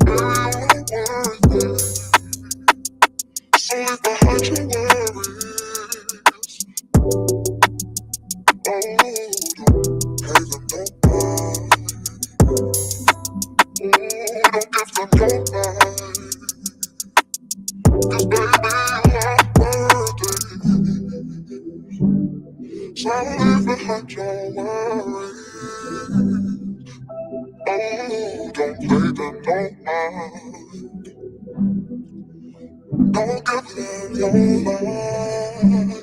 Baby, you're worth it. So leave behind your worries. Oh, don't pay them no mind. Don't give them your mind. 'Cause baby, you're worth it. So leave behind your worries. Oh, don't pay them no mind. Don't give them your mind.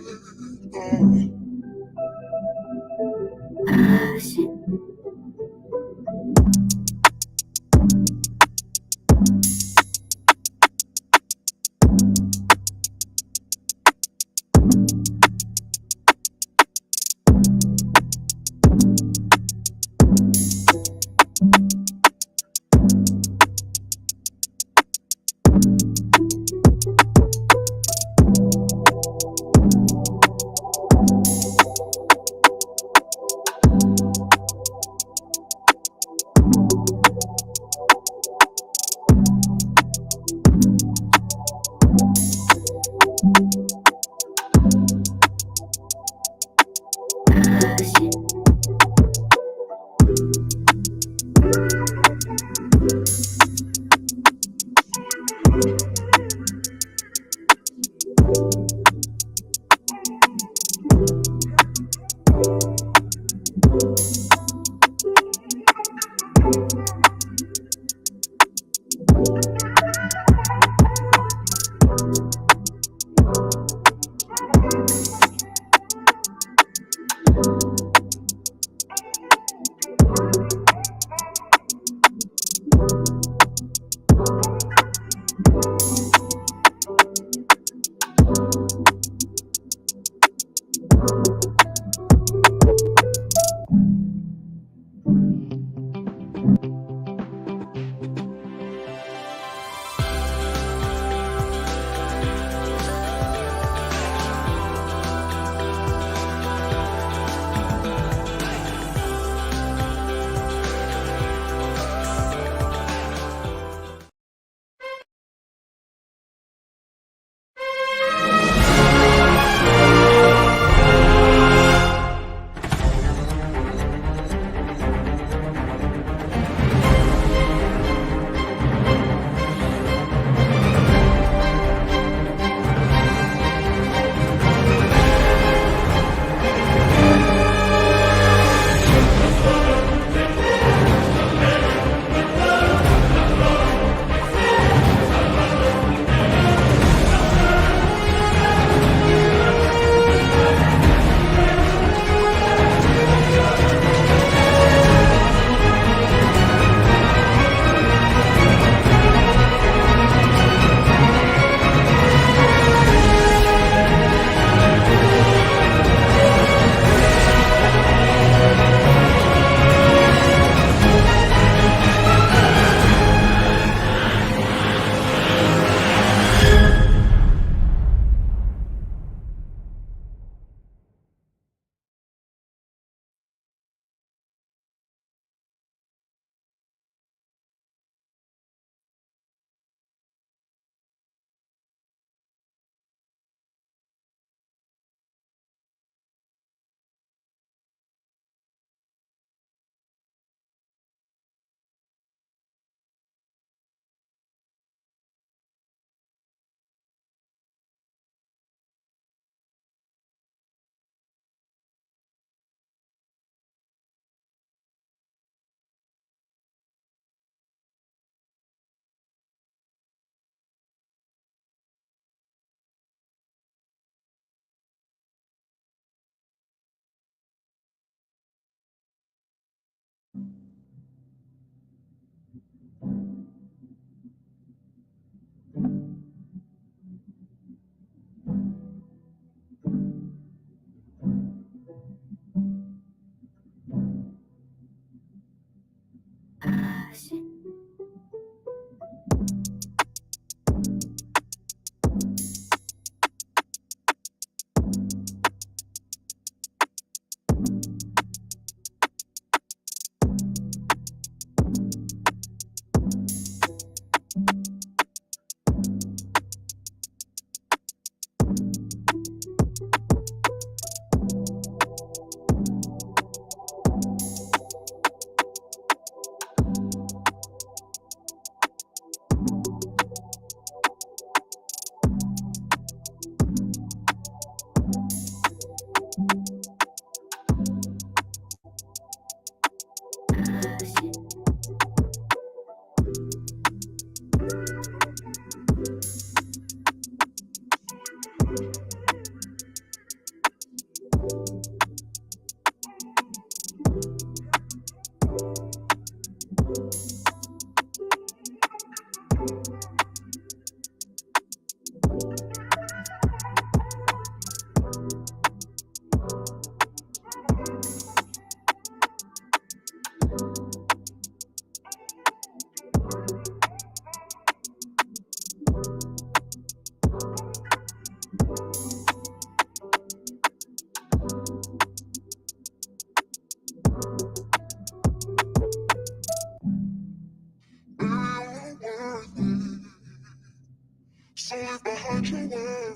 So leave behind your worries.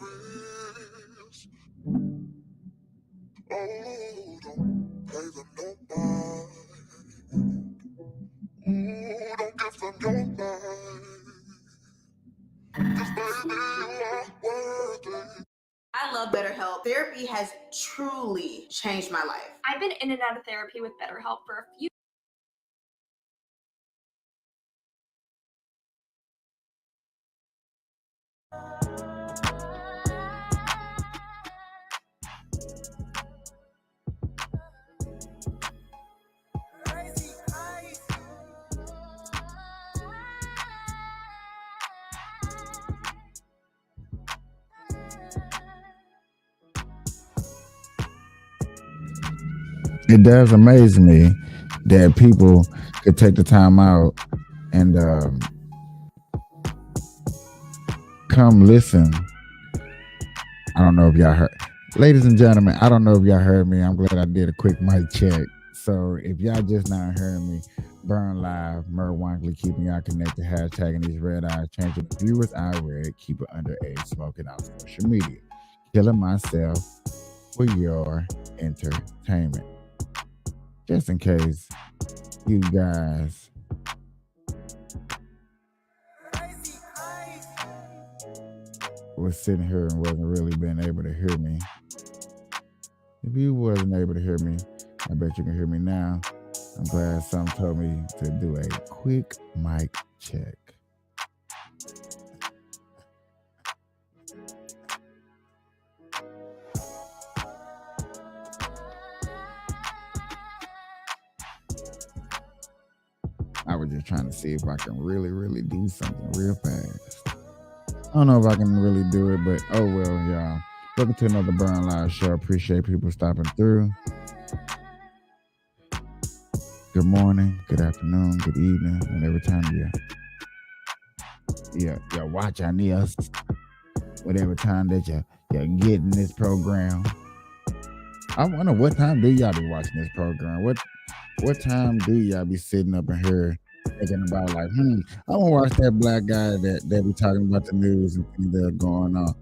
Oh, don't pay them no mind. Don't give them your mind. 'Cause baby, you are worthy. I love BetterHelp. Therapy has truly changed my life. I've been in and out of therapy with BetterHelp for a few. It does amaze me that people could take the time out and come listen. I don't know if y'all heard. Ladies and gentlemen, I don't know if y'all heard me. I'm glad I did a quick mic check. So if y'all just not heard me, Burn Live, Murr Wankley, keeping y'all connected, hashtagging these red eyes, changing the viewers I read, keep it underage, smoking out social media, killing myself for your entertainment. Just in case you guys was sitting here and wasn't really being able to hear me. If you wasn't able to hear me, I bet you can hear me now. I'm glad something told me to do a quick mic check. I was just trying to see if I can really do something real fast. I don't know if I can really do it, but oh well, y'all. Welcome to another Burn Live show. Appreciate people stopping through. Good morning, good afternoon, good evening, whenever time you're watching us, whatever time that you're getting this program. I wonder what time do y'all be watching this program? What time do y'all be sitting up in here thinking about like, I want to watch that black guy that be talking about the news and things that are going on.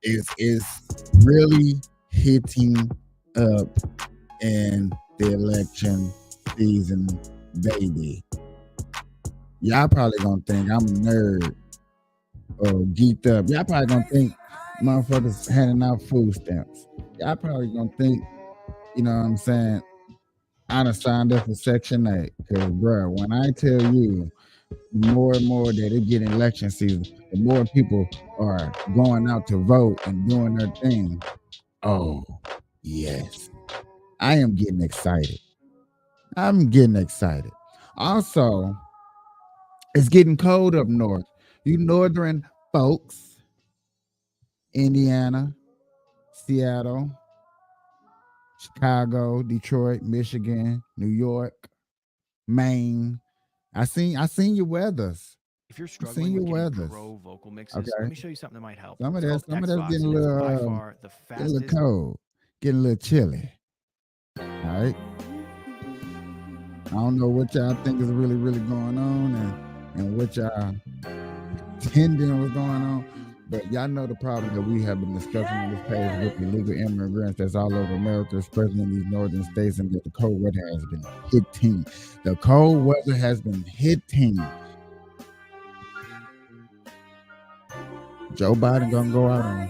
It's really hitting up in the election season, baby. Y'all probably gonna think I'm a nerd or geeked up. Y'all probably gonna think motherfuckers handing out food stamps. Y'all probably gonna think, you know what I'm saying, I done signed up for Section 8. Because, bro, when I tell you more and more that it get election season, the more people are going out to vote and doing their thing. Oh, yes. I am getting excited. I'm getting excited. Also, it's getting cold up north. You northern folks, Indiana, Seattle, Chicago, Detroit, Michigan, New York, Maine. I seen your weathers. If you're struggling with getting pro vocal mixes, let me show you something that might help. Some of that's getting a little cold, getting a little chilly. All right. I don't know what y'all think is really going on and what y'all tending what's going on. But y'all know the problem that we have been discussing on this page with illegal immigrants that's all over America, especially in these northern states, and that the cold weather has been hitting. The cold weather has been hitting. Joe Biden gonna go out on.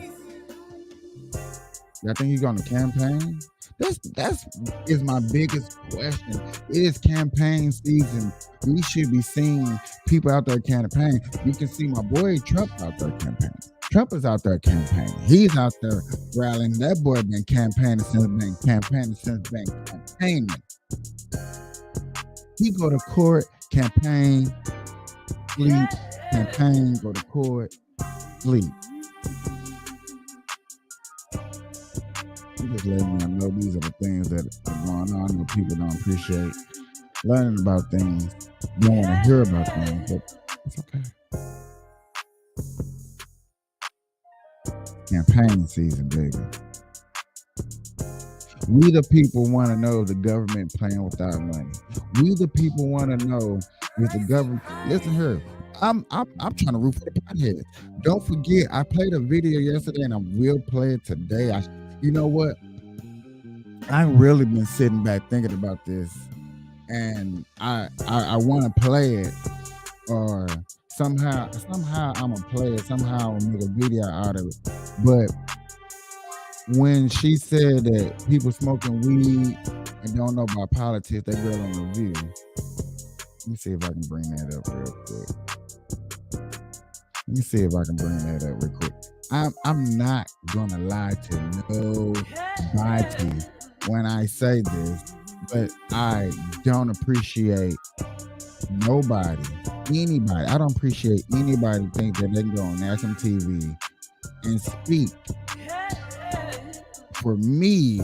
Y'all think he's gonna campaign? That's is my biggest question. It is campaign season. We should be seeing people out there campaigning. You can see my boy Trump out there campaigning. Trump is out there campaigning. He's out there rallying. That boy been campaigning since campaigning. He go to court, campaign, sleep, campaign, go to court, sleep. I'm just letting y'all know these are the things that are going on. I know people don't appreciate learning about things, don't want to hear about things, but it's okay. Campaign season, baby. We the people want to know if the government playing with our money. We the people want to know if the government. Listen here, I'm trying to root for the potheads. Don't forget, I played a video yesterday, and I will play it today. You know what? I've really been sitting back thinking about this, and I want to play it, or somehow I'm gonna play it. Somehow I'll make a video out of it. But when she said that people smoking weed and don't know about politics, that girl on the View. Let me see if I can bring that up real quick. Let me see if I can bring that up real quick. I'm not gonna lie to nobody when I say this, but I don't appreciate anybody. I don't appreciate anybody think that they can go on national TV and speak for me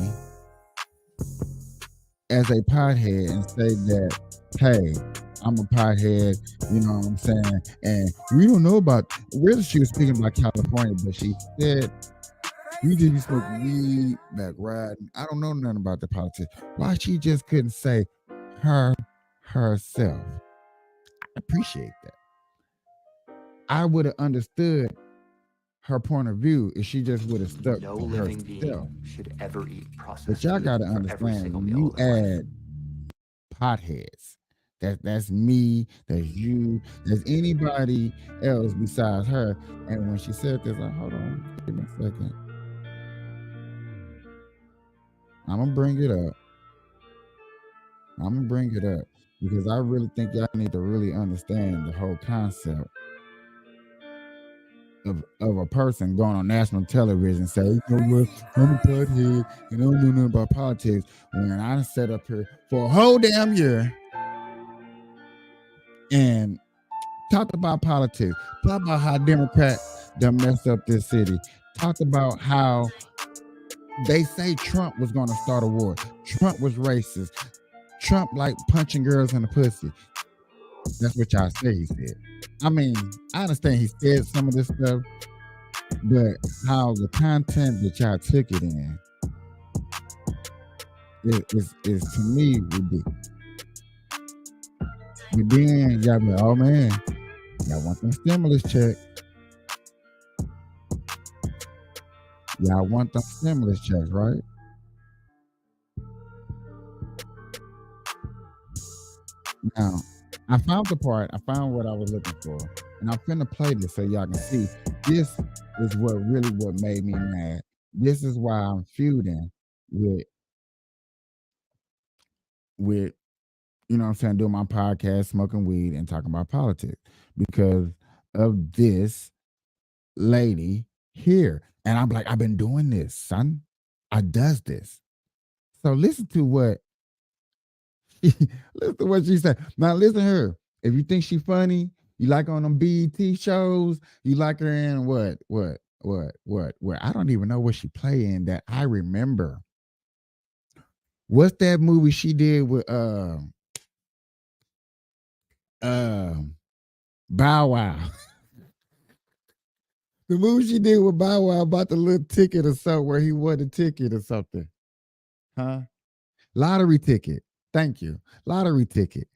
as a pothead and say that, hey, I'm a pothead, you know what I'm saying? And we don't know about, really she was speaking about California, but she said, we just be smoking weed, back riding. I don't know nothing about the politics. Why she just couldn't say herself? I appreciate that. I would have understood her point of view if she just would have stuck No to living herself. being should ever eat processed But y'all food gotta for every understand, single when meal you of their life. add potheads, that's me, that's you, that's anybody else besides her. And when she said this, hold on, give me a second. I'm gonna bring it up because I really think y'all need to really understand the whole concept of a person going on national television and say, you know what, I'm a pothead and I don't know nothing about politics, when I sat up here for a whole damn year and talked about politics, talked about how Democrats done messed up this city, talked about how they say Trump was going to start a war, Trump was racist, Trump like punching girls in the pussy. That's what y'all say he said. I mean, I understand he said some of this stuff, but how the content that y'all took it in is to me ridiculous. But then y'all be like, oh man, y'all want them stimulus check. Y'all want them stimulus checks, right? Now, I found what I was looking for, and I'm finna play this so y'all can see. This is what made me mad. This is why I'm feuding with you know what I'm saying, doing my podcast, smoking weed, and talking about politics because of this lady here. And I'm like, I've been doing this, son. I does this. So listen to what she said. Now listen to her. If you think she funny, you like her on them BET shows, you like her in what? I don't even know what she play in that I remember. What's that movie she did with Bow Wow? The movie she did with Bow Wow about the little ticket or something where he won a ticket or something. Huh? Lottery ticket. Thank you. Lottery ticket.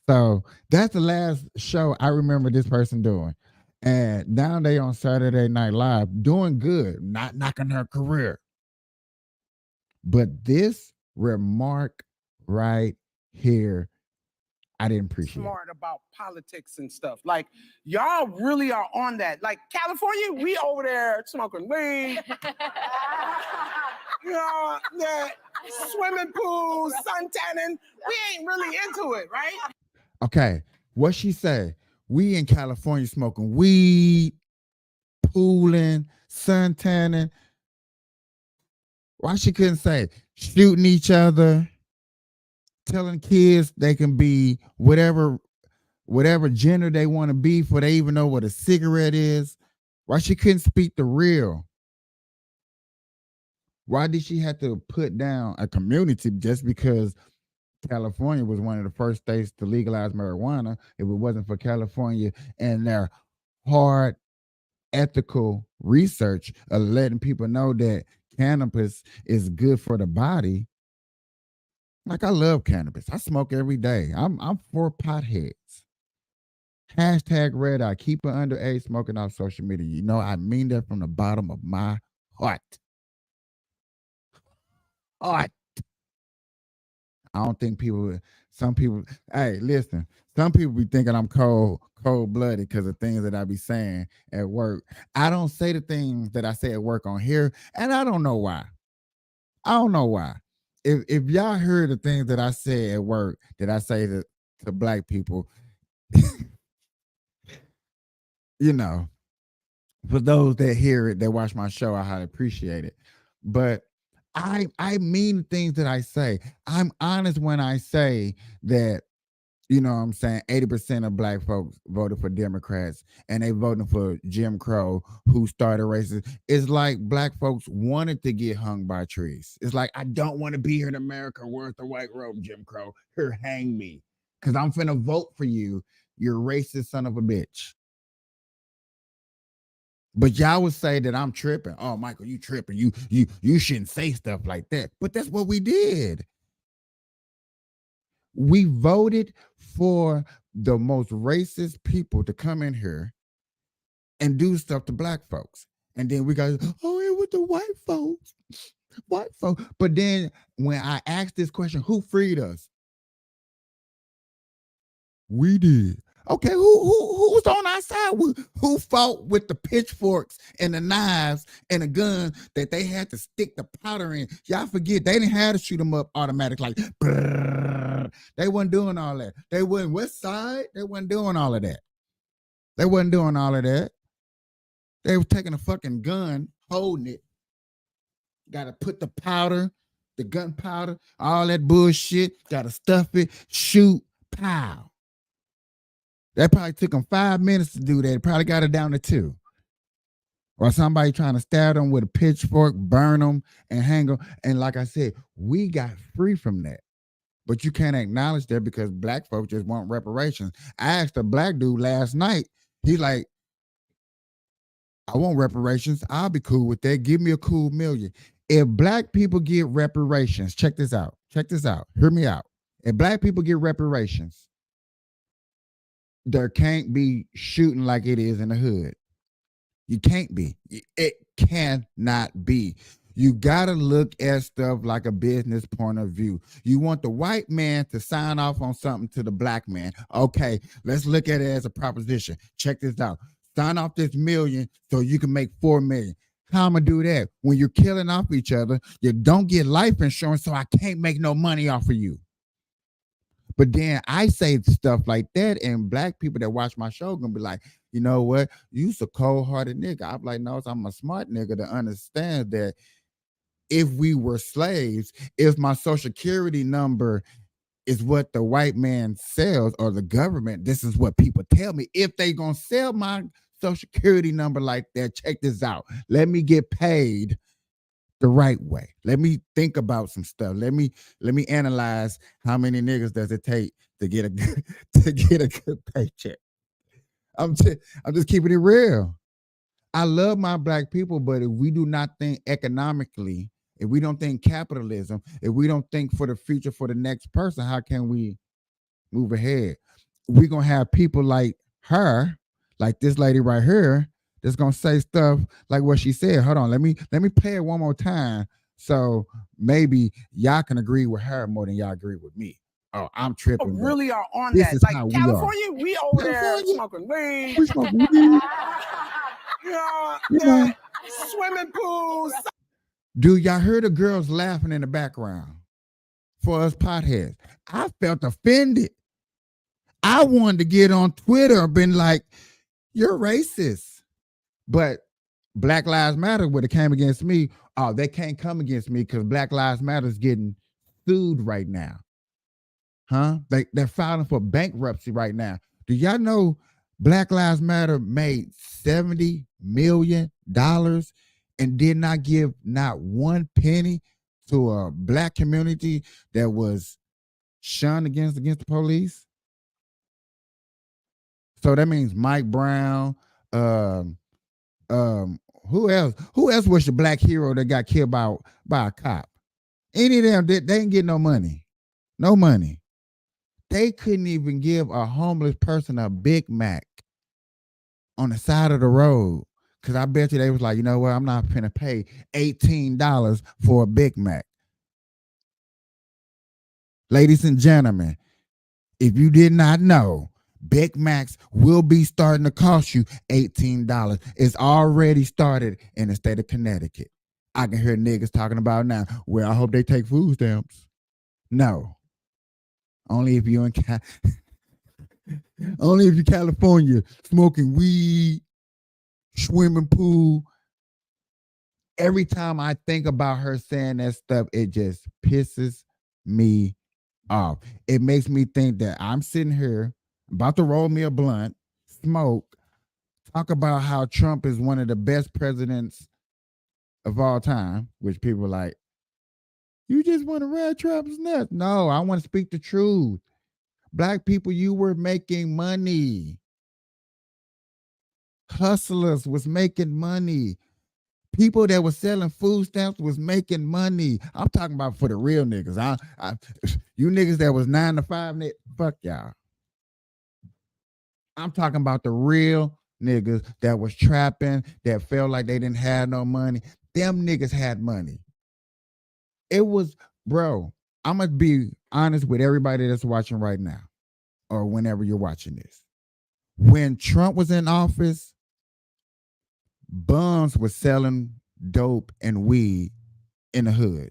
So that's the last show I remember this person doing. And now they on Saturday Night Live doing good, not knocking her career. But this remark right here, I didn't appreciate. Smart about politics and stuff. Like y'all really are on that. Like California, we over there smoking weed. You know, the swimming pools, suntanning. We ain't really into it, right? Okay, what she said? We in California smoking weed, pooling, suntanning. Why she couldn't say shooting each other, telling kids they can be whatever gender they want to be before they even know what a cigarette is? Why she couldn't speak the real? Why did she have to put down a community just because California was one of the first states to legalize marijuana? If it wasn't for California and their hard ethical research of letting people know that cannabis is good for the body. Like, I love cannabis. I smoke every day. I'm for potheads. Hashtag red eye. Keep it underage smoking off social media. You know, I mean that from the bottom of my heart. Heart. I don't think some people, hey, listen, some people be thinking I'm cold-blooded because of things that I be saying at work. I don't say the things that I say at work on here, and I don't know why. I don't know why. If y'all heard the things that I say at work that I say to black people, you know, for those that hear it, that watch my show, I highly appreciate it. But I mean the things that I say. I'm honest when I say that, you know what I'm saying, 80% of black folks voted for Democrats and they voting for Jim Crow, who started racism. It's like black folks wanted to get hung by trees. It's like, I don't want to be here in America worth the white robe, Jim Crow. Here, hang me. Because I'm finna vote for you, you racist son of a bitch. But y'all would say that I'm tripping. Oh, Michael, you tripping. You shouldn't say stuff like that. But that's what we did. We voted for the most racist people to come in here and do stuff to black folks. And then we got, oh, it was the white folks. White folks. But then when I asked this question, who freed us? We did. Okay, who's on our side? Who fought with the pitchforks and the knives and the gun that they had to stick the powder in? Y'all forget, they didn't have to shoot them up automatic like, brrr. They wasn't doing all that. They wasn't West Side. They wasn't doing all of that. They wasn't doing all of that. They were taking a fucking gun, holding it. Got to put the powder, the gunpowder, all that bullshit. Got to stuff it, shoot, pow. That probably took them 5 minutes to do that. It probably got it down to 2. Or somebody trying to stab them with a pitchfork, burn them, and hang them. And like I said, we got free from that. But you can't acknowledge that because black folks just want reparations. I asked a black dude last night. He's like, I want reparations. I'll be cool with that. Give me a cool million. If black people get reparations, check this out. Check this out. Hear me out. If black people get reparations, there can't be shooting like it is in the hood. You can't be. It cannot be. You got to look at stuff like a business point of view. You want the white man to sign off on something to the black man. Okay, let's look at it as a proposition. Check this out. Sign off this million so you can make 4 million. How am I do that? When you're killing off each other, you don't get life insurance, so I can't make no money off of you. But then I say stuff like that, and black people that watch my show gonna be like, you know what? You's a cold-hearted nigga. I'm like, no, I'm a smart nigga to understand that if we were slaves, if my social security number is what the white man sells or the government, this is what people tell me. If they gonna sell my social security number like that, check this out. Let me get paid the right way. Let me think about some stuff. Let me analyze how many niggas does it take to get a good paycheck. I'm just keeping it real. I love my black people, but if we do not think economically, if we don't think capitalism, if we don't think for the future for the next person, how can we move ahead? We're gonna have people like her, like this lady right here, that's gonna say stuff like what she said. Hold on, let me play it one more time, so maybe y'all can agree with her more than y'all agree with me. Oh, I'm tripping. Really are on this that. Is like how California, we over California, there smoking weed. We smoking weed. Yeah, swimming pools. Dude, y'all heard the girls laughing in the background for us potheads. I felt offended. I wanted to get on Twitter and been like, you're racist. But Black Lives Matter would have came against me. Oh, they can't come against me because Black Lives Matter is getting sued right now. Huh? They're filing for bankruptcy right now. Do y'all know Black Lives Matter made $70 million and did not give not one penny to a black community that was shunned against the police? So that means Mike Brown, who else? Who else was the black hero that got killed by a cop? Any of them, they didn't get no money. No money. They couldn't even give a homeless person a Big Mac on the side of the road. Cause I bet you they was like, you know what? I'm not gonna pay $18 for a Big Mac. Ladies and gentlemen, if you did not know, Big Macs will be starting to cost you $18. It's already started in the state of Connecticut. I can hear niggas talking about now. Well, I hope they take food stamps. No. Only if you're only if you're California smoking weed, swimming pool. Every time I think about her saying that stuff, it just pisses me off. It makes me think that I'm sitting here about to roll me a blunt, smoke, talk about how Trump is one of the best presidents of all time, which people are like, you just want to ride Trump's nuts. No, I want to speak the truth. Black people, you were making money. Hustlers was making money. People that were selling food stamps was making money. I'm talking about for the real niggas. You niggas that was 9 to 5, fuck y'all. I'm talking about the real niggas that was trapping, that felt like they didn't have no money. Them niggas had money. It was, bro, I'm going to be honest with everybody that's watching right now or whenever you're watching this. When Trump was in office, bums was selling dope and weed in the hood.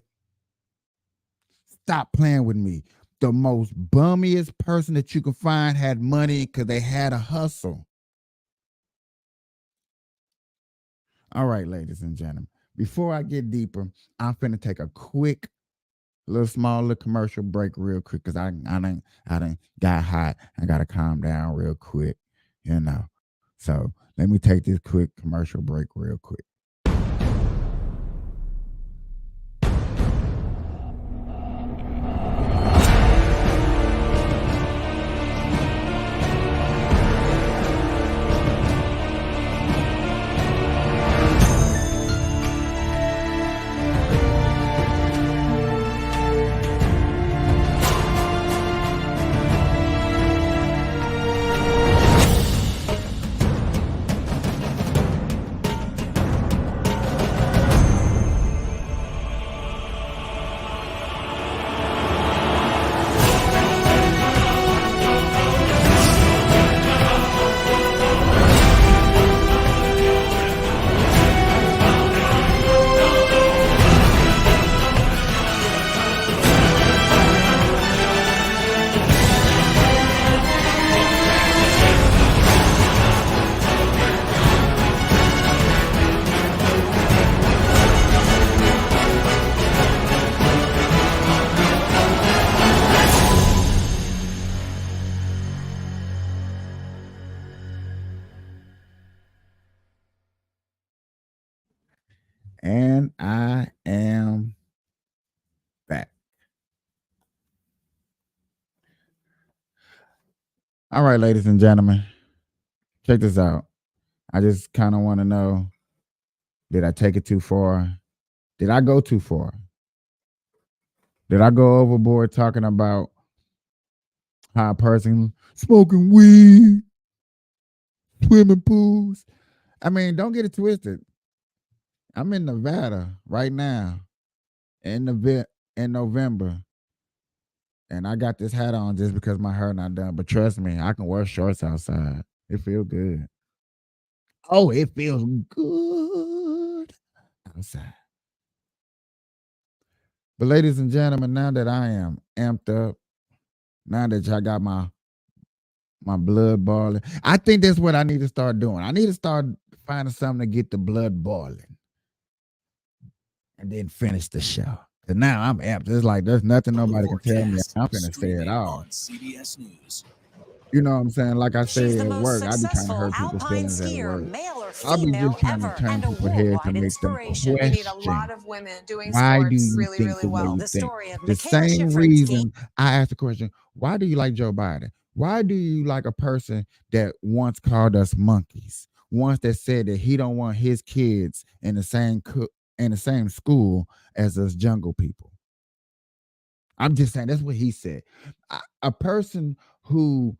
Stop playing with me. The most bummiest person that you can find had money because they had a hustle. All right, ladies and gentlemen, before I get deeper, I'm finna take a quick, small little commercial break real quick because I done got hot. I gotta calm down real quick, you know. So let me take this quick commercial break real quick. And I am back. All right, ladies and gentlemen, check this out. I just kind of want to know, did I take it too far? Did I go too far? Did I go overboard talking about how a person smoking weed, swimming pools? I mean, don't get it twisted. I'm in Nevada right now in November, and I got this hat on just because my hair not done. But trust me, I can wear shorts outside. It feels good. Oh, it feels good outside. But ladies and gentlemen, now that I am amped up, now that I got my blood boiling, I think that's what I need to start doing. I need to start finding something to get the blood boiling. And then finish the show. Cause now I'm amped. It's like there's nothing nobody can tell me. I'm gonna say it all. CBS News. You know what I'm saying? Like I say at work, I be trying to hurt people's feelings at work. I be just trying to turn people's heads to make them question. We need a lot of women doing Why do sports you really, think really the way well. you think? The same reason I asked the question, why do you like Joe Biden? Why do you like a person that once called us monkeys? Once that said that he don't want his kids in the same school as us jungle people. I'm just saying that's what he said. A person who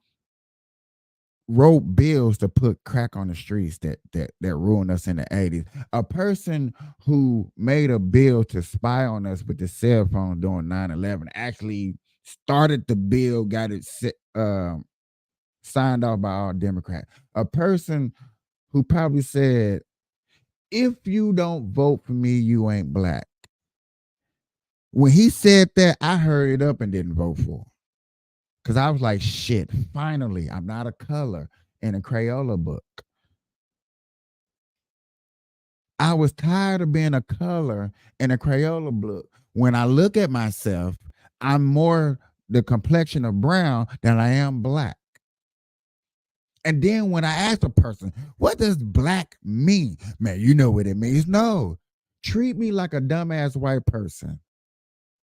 wrote bills to put crack on the streets that ruined us in the 80s. A person who made a bill to spy on us with the cell phone during 9/11 actually started the bill, got it signed off by all Democrats. A person who probably said, if you don't vote for me, you ain't black. When he said that, I hurried up and didn't vote for him. Because I was like, shit, finally, I'm not a color in a Crayola book. I was tired of being a color in a Crayola book. When I look at myself, I'm more the complexion of brown than I am black. And then when I ask a person, what does black mean? Man, you know what it means. No, treat me like a dumbass white person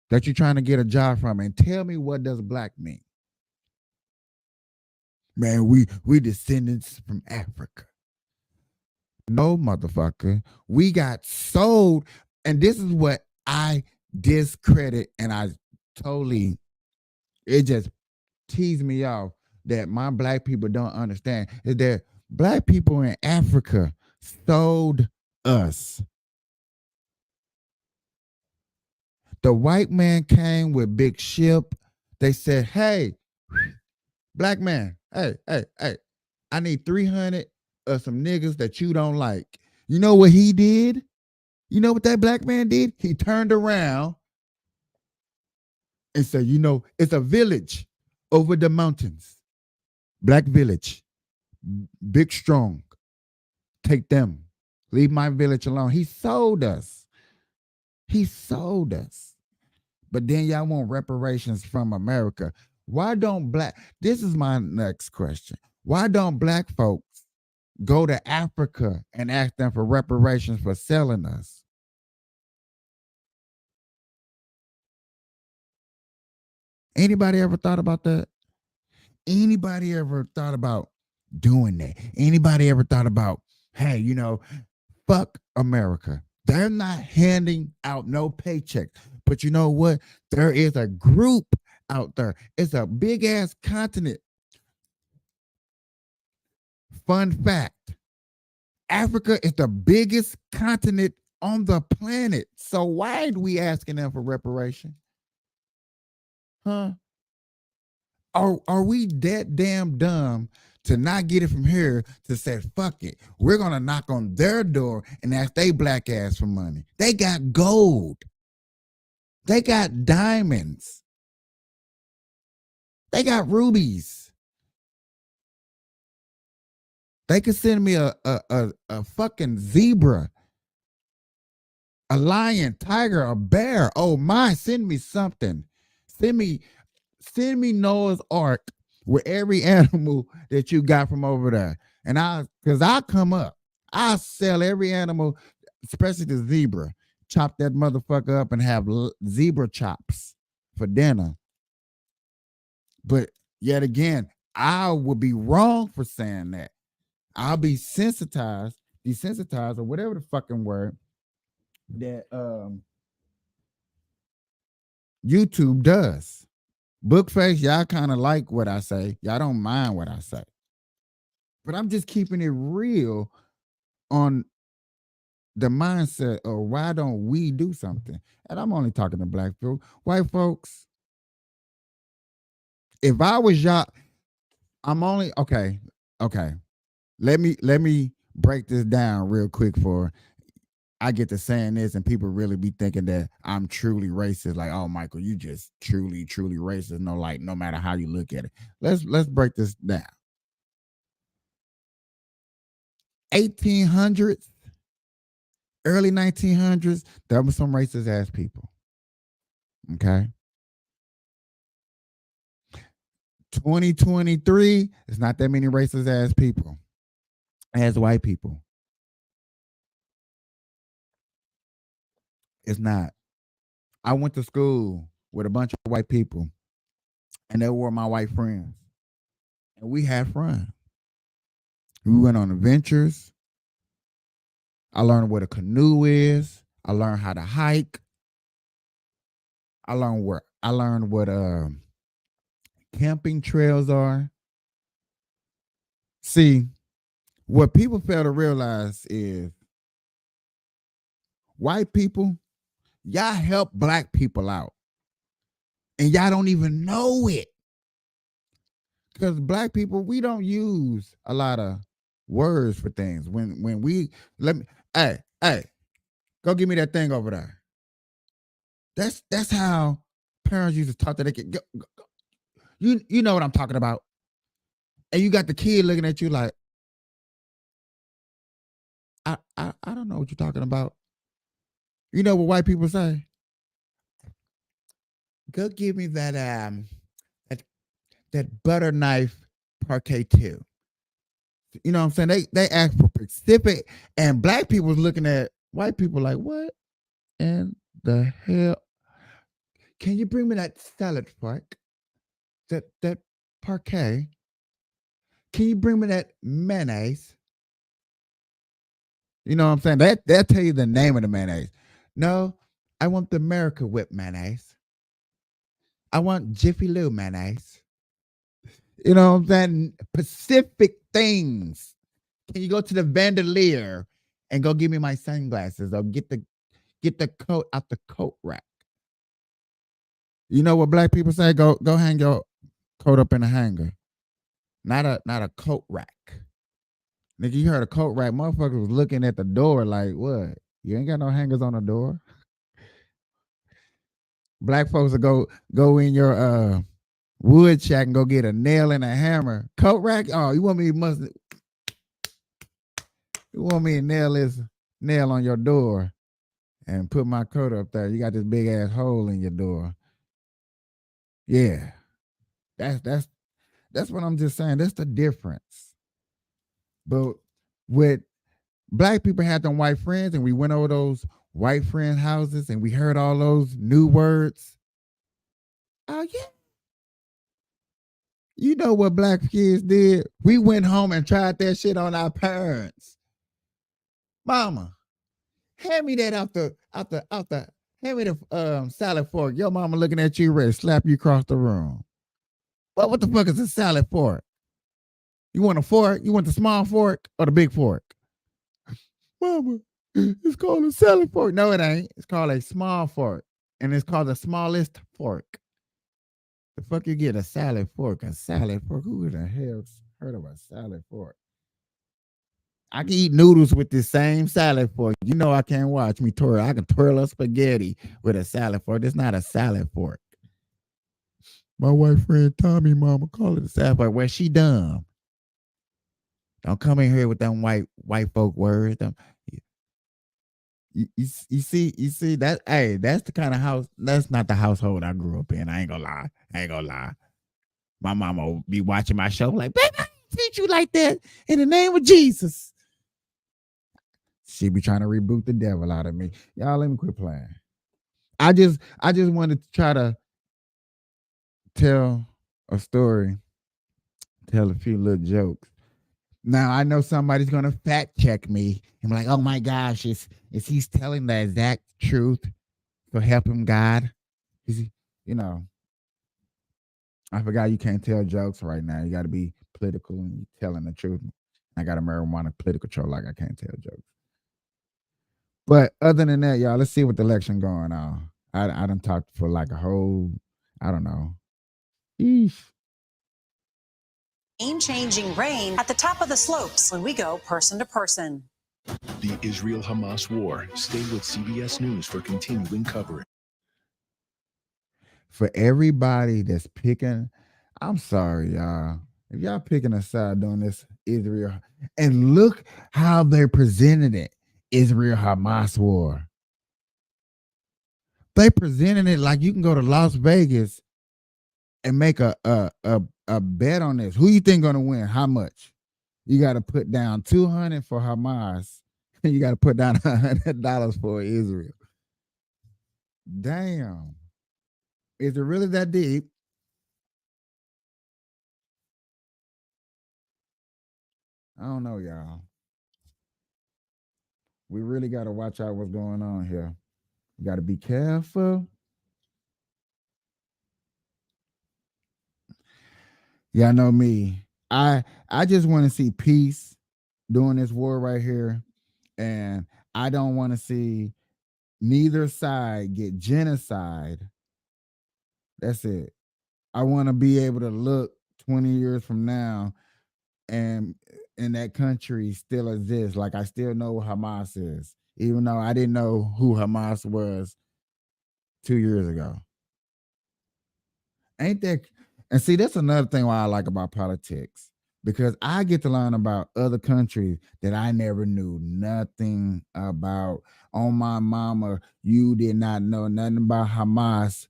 that you're trying to get a job from and tell me what does black mean. Man, we descendants from Africa. No, motherfucker. We got sold. And this is what I discredit, and I totally, it just teased me off that my black people don't understand, is that black people in Africa sold us. The white man came with big ship. They said, hey, black man, hey, I need 300 of some niggas that you don't like. You know what he did? You know what that black man did? He turned around and said, you know, it's a village over the mountains. Black village. Big strong. Take them. Leave my village alone. He sold us. He sold us. But then y'all want reparations from America. Why don't this is my next question. Why don't black folks go to Africa and ask them for reparations for selling us? Anybody ever thought about that? Anybody ever thought about doing that? Anybody ever thought about, hey, you know, fuck America. They're not handing out no paychecks. But you know what? There is a group out there. It's a big ass continent. Fun fact, Africa is the biggest continent on the planet. So why are we asking them for reparation? Huh? Are we that damn dumb to not get it from here to say, fuck it, we're going to knock on their door and ask they black ass for money? They got gold. They got diamonds. They got rubies. They could send me a fucking zebra, a lion, tiger, a bear. Oh my, send me something. Send me Noah's Ark with every animal that you got from over there. And I'll come up. I'll sell every animal, especially the zebra. Chop that motherfucker up and have zebra chops for dinner. But yet again, I would be wrong for saying that. I'll be desensitized, or whatever the fucking word that YouTube does. Bookface, y'all kind of like what I say. Y'all don't mind what I say. But I'm just keeping it real on the mindset of why don't we do something? And I'm only talking to black people. White folks, if I was y'all, I'm only, okay. Let me break this down real quick for I get to saying this and people really be thinking that I'm truly racist. Like, oh, Michael, you just truly racist. No, like, no matter how you look at it. Let's break this down. 1800s, early 1900s, there were some racist ass people. Okay. 2023, it's not that many racist ass people as white people. It's not. I went to school with a bunch of white people, and they were my white friends. And we had fun. We went on adventures. I learned what a canoe is. I learned how to hike. I I learned what camping trails are. See, what people fail to realize is white people, y'all help black people out. And y'all don't even know it. Because black people, we don't use a lot of words for things. When we hey, go give me that thing over there. That's how parents used to talk to their kid. Go. You know what I'm talking about. And you got the kid looking at you like, I don't know what you're talking about. You know what white people say? Go give me that that butter knife parquet too. You know what I'm saying? They ask for specific, and black people was looking at white people like, what in the hell? Can you bring me that salad fork? That parquet? Can you bring me that mayonnaise? You know what I'm saying? They'll tell you the name of the mayonnaise. No, I want the America Whip mayonnaise. I want Jiffy Lube mayonnaise. You know what I'm saying? Specific things. Can you go to the Vandalier and go give me my sunglasses or get the coat out the coat rack? You know what black people say? Go hang your coat up in a hanger. Not a coat rack. Nigga, you heard a coat rack. Motherfuckers was looking at the door like, what? You ain't got no hangers on the door. Black folks will go in your wood shack and go get a nail and a hammer. Coat rack? Oh, you want me to nail this nail on your door and put my coat up there? You got this big ass hole in your door. Yeah. That's what I'm just saying. That's the difference. But with black people had them white friends and we went over those white friend houses and we heard all those new words. Oh yeah. You know what black kids did? We went home and tried that shit on our parents. Mama, hand me that out the hand me the salad fork. Your mama looking at you ready to slap you across the room. Well, what the fuck is a salad fork? You want a fork? You want the small fork or the big fork? Mama, it's called a salad fork. No, it ain't. It's called a small fork. And it's called the smallest fork. The fuck you get a salad fork? A salad fork? Who the hell's heard of a salad fork? I can eat noodles with this same salad fork. You know I can't watch me twirl. I can twirl a spaghetti with a salad fork. It's not a salad fork. My white friend Tommy mama call it a salad fork. Well, she dumb. Don't come in here with them white folk words. You see that? Hey, that's the kind of house. That's not the household I grew up in. I ain't gonna lie. My mama will be watching my show like, baby, I don't treat you like that in the name of Jesus. She be trying to reboot the devil out of me. Y'all, let me quit playing. I just wanted to try to tell a story, tell a few little jokes. Now I know somebody's gonna fact check me. I'm like, oh my gosh, is he telling the exact truth? So help him God. Is he, I forgot you can't tell jokes right now. You gotta be political and telling the truth. I got a marijuana political control, like I can't tell jokes. But other than that, y'all, let's see what the election going on. I done talked for like a whole, I don't know. Eesh. Game-changing rain at the top of the slopes when we go person to person. The Israel-Hamas war. Stay with CBS News for continuing coverage. For everybody that's picking, I'm sorry, y'all. If y'all picking a side on this Israel, and look how they presented it, Israel-Hamas war. They presented it like you can go to Las Vegas and make a bet on this. Who you think gonna win? How much? You got to put down $200 for Hamas, and you got to put down $100 for Israel. Damn, is it really that deep? I don't know, y'all. We really got to watch out what's going on here. You got to be careful. Y'all know me. I just want to see peace during this war right here, and I don't want to see neither side get genocide. That's it. I want to be able to look 20 years from now and in that country still exists. Like I still know what Hamas is, even though I didn't know who Hamas was 2 years ago. Ain't that? And see, that's another thing why I like about politics, because I get to learn about other countries that I never knew nothing about. On my mama, you did not know nothing about Hamas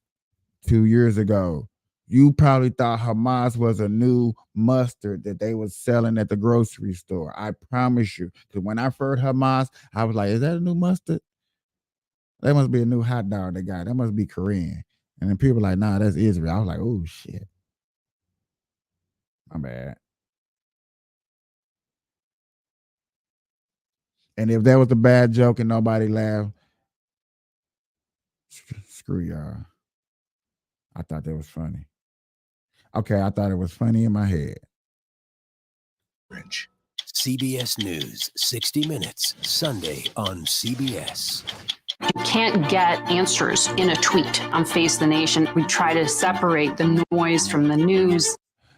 2 years ago. You probably thought Hamas was a new mustard that they was selling at the grocery store. I promise you. Because when I first heard Hamas, I was like, is that a new mustard? That must be a new hot dog they got. That must be Korean. And then people were like, nah, that's Israel. I was like, oh shit. My bad. And if that was a bad joke and nobody laughed, screw y'all. I thought that was funny. Okay, I thought it was funny in my head. CBS News, 60 Minutes, Sunday on CBS. You can't get answers in a tweet on Face the Nation. We try to separate the noise from the news.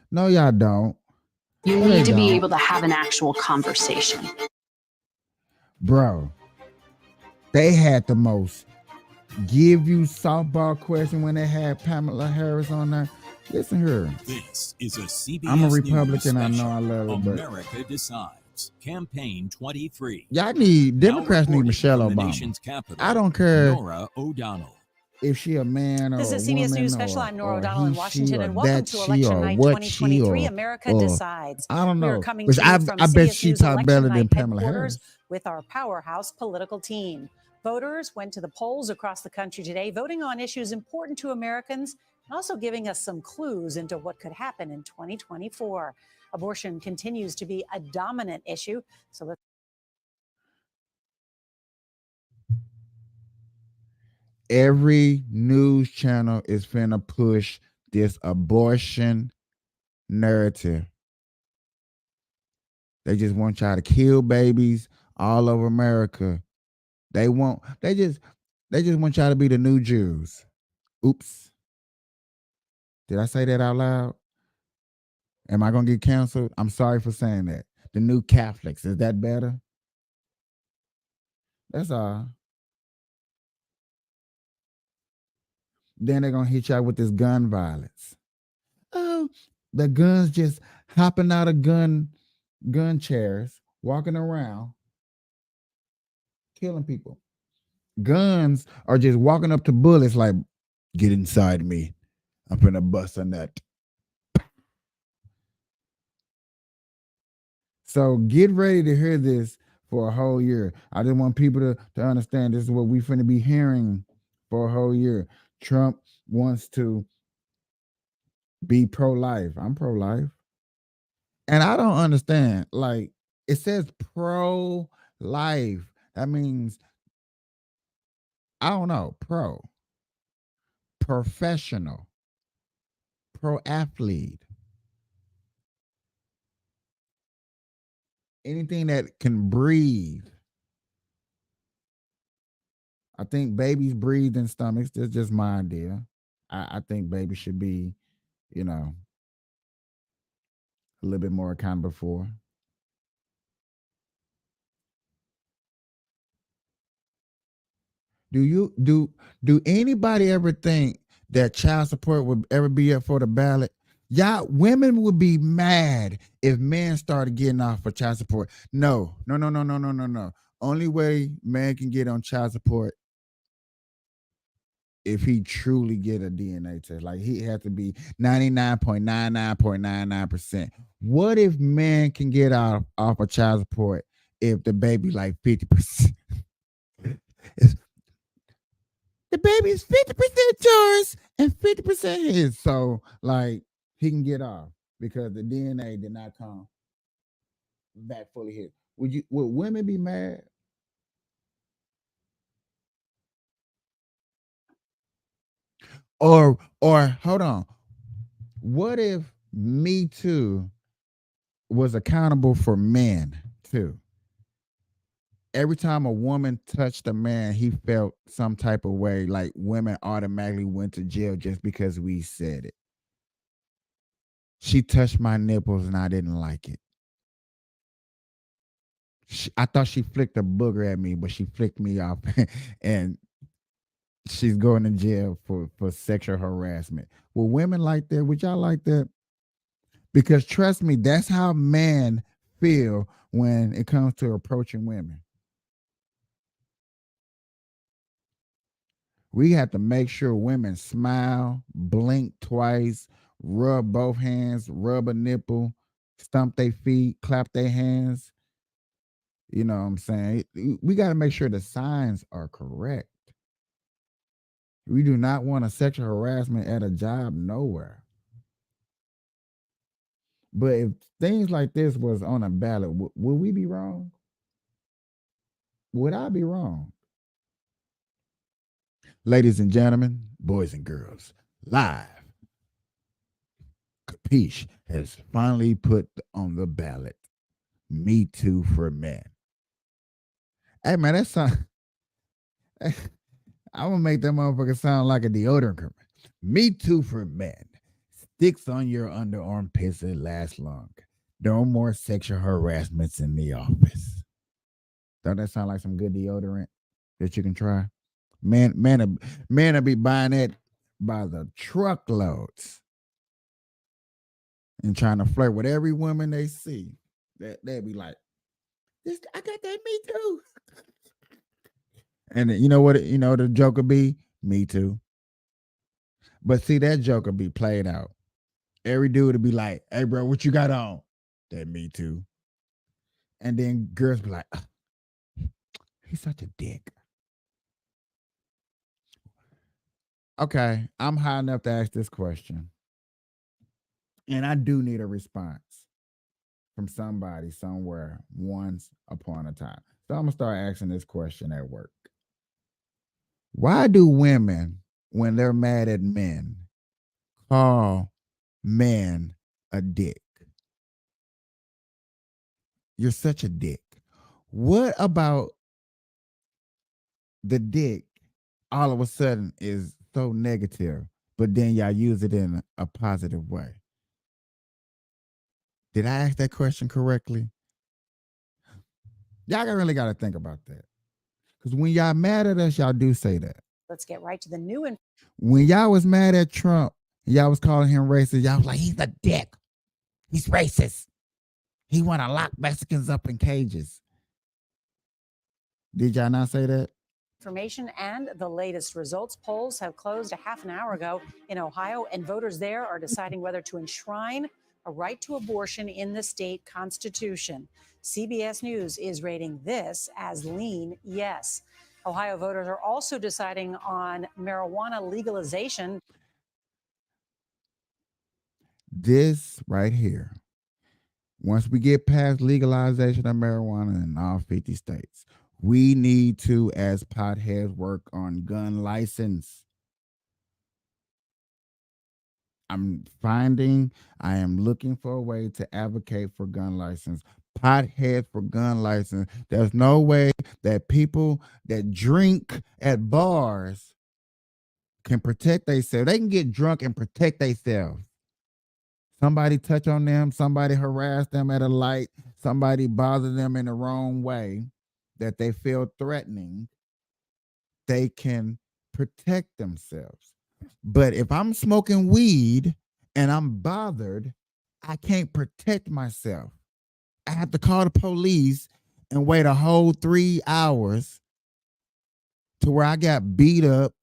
No, y'all don't. You need to be able to have an actual conversation. Bro, they had the most give you softball question when they had Pamela Harris on there. Listen here. This is a CBS I'm a Republican. News I know special. I love it, but America Decides. Campaign 23. y'all need Democrats need Michelle From the Obama. nation's capital, I don't care Nora O'Donnell. if she a man or This a is CBS woman News Special. or, I'm Nora or O'Donnell in he, Washington, she, and or welcome that to she, Election or Night what she, 2023. or, America or Decides. I don't We are know. coming Which to you I from bet CBS she News talked Election better than Night Pamela headquarters Harris. with our powerhouse political team. Voters went to the polls across the country today, voting on issues important to Americans and also giving us some clues into what could happen in 2024. Abortion continues to be a dominant issue. So let's Every news channel is finna push this abortion narrative. They just want y'all to kill babies all over America. They just want y'all to be the new Jews. Oops. Did I say that out loud? Am I gonna get canceled? I'm sorry for saying that. The new Catholics. Is that better? That's all. Then they're gonna hit y'all with this gun violence. Oh, the guns just hopping out of gun chairs, walking around, killing people. Guns are just walking up to bullets like, get inside me. I'm finna bust a nut. So get ready to hear this for a whole year. I just want people to understand this is what we finna be hearing for a whole year. Trump wants to be pro-life. I'm pro-life. And I don't understand. Like, it says pro-life. That means, I don't know, professional, pro-athlete. Anything that can breathe. I think babies breathe in stomachs. That's just my idea. I think babies should be, a little bit more accountable for. Do anybody ever think that child support would ever be up for the ballot? Y'all, women would be mad if men started getting off for child support. No. Only way man can get on child support if he truly get a DNA test. Like, he has to be 99.99.99%. What if man can get off of child support if the baby like 50%? The baby is 50% yours and 50% his. So, like, he can get off because the DNA did not come back fully his. Would women be mad? Or hold on. What if Me Too was accountable for men too. Every time a woman touched a man, he felt some type of way, like women automatically went to jail just because we said it. She touched my nipples and I didn't like it. I thought she flicked a booger at me, but she flicked me off and she's going to jail for sexual harassment. Well, women like that, would y'all like that? Because trust me, that's how men feel when it comes to approaching women. We have to make sure women smile, blink twice, rub both hands, rub a nipple, stump their feet, clap their hands. You know what I'm saying? We got to make sure the signs are correct. We do not want a sexual harassment at a job nowhere. But if things like this was on a ballot, would we be wrong? Would I be wrong? Ladies and gentlemen, boys and girls, live, Capiche has finally put on the ballot Me Too for Men. Hey, man, that sound... I'm going to make that motherfucker sound like a deodorant commercial. Me Too for Men. Sticks on your underarm piss that last long. No more sexual harassments in the office. Don't that sound like some good deodorant that you can try? Man will be buying that by the truckloads and trying to flirt with every woman they see. They'll be like, I got that Me Too. And you know what? You know the joke will be? Me too. But see, that joke will be played out. Every dude will be like, hey, bro, what you got on? That Me Too. And then girls be like, he's such a dick. Okay, I'm high enough to ask this question. And I do need a response from somebody somewhere once upon a time. So I'm going to start asking this question at work. Why do women, when they're mad at men, call men a dick? You're such a dick. What about the dick all of a sudden is so negative, but then y'all use it in a positive way? Did I ask that question correctly? Y'all really got to think about that. Because when y'all mad at us, y'all do say that. Let's get right to the new. When y'all was mad at Trump, y'all was calling him racist. Y'all was like, he's a dick. He's racist. He want to lock Mexicans up in cages. Did y'all not say that? Information and the latest results. Polls have closed a half an hour ago in Ohio, and voters there are deciding whether to enshrine a right to abortion in the state constitution. CBS News is rating this as lean yes. Ohio voters are also deciding on marijuana legalization. This right here, once we get past legalization of marijuana in all 50 states, we need to, as potheads, work on gun license. I am looking for a way to advocate for gun license. Potheads for gun license. There's no way that people that drink at bars can protect themselves. They can get drunk and protect themselves. Somebody touch on them, somebody harass them at a light, somebody bother them in the wrong way that they feel threatening, they can protect themselves. But if I'm smoking weed and I'm bothered, I can't protect myself. I have to call the police and wait a whole 3 hours to where I got beat up,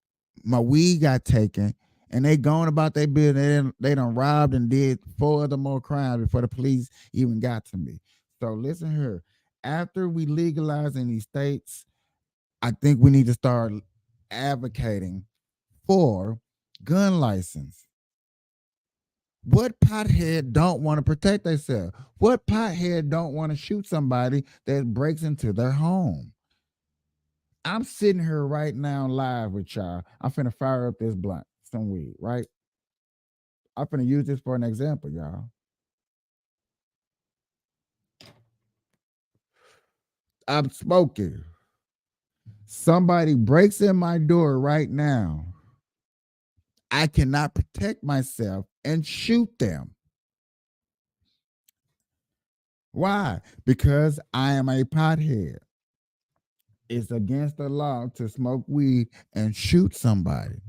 my weed got taken, and they going about their business. They done robbed and did 4 other more crimes before the police even got to me. So listen here. After we legalize in these states, I think we need to start advocating for gun license. What pothead don't want to protect themselves? What pothead don't want to shoot somebody that breaks into their home? I'm sitting here right now live with y'all. I'm finna fire up this blunt, some weed, right? I'm gonna use this for an example, y'all. I'm smoking. Somebody breaks in my door right now. I cannot protect myself and shoot them. Why? Because I am a pothead. It's against the law to smoke weed and shoot somebody.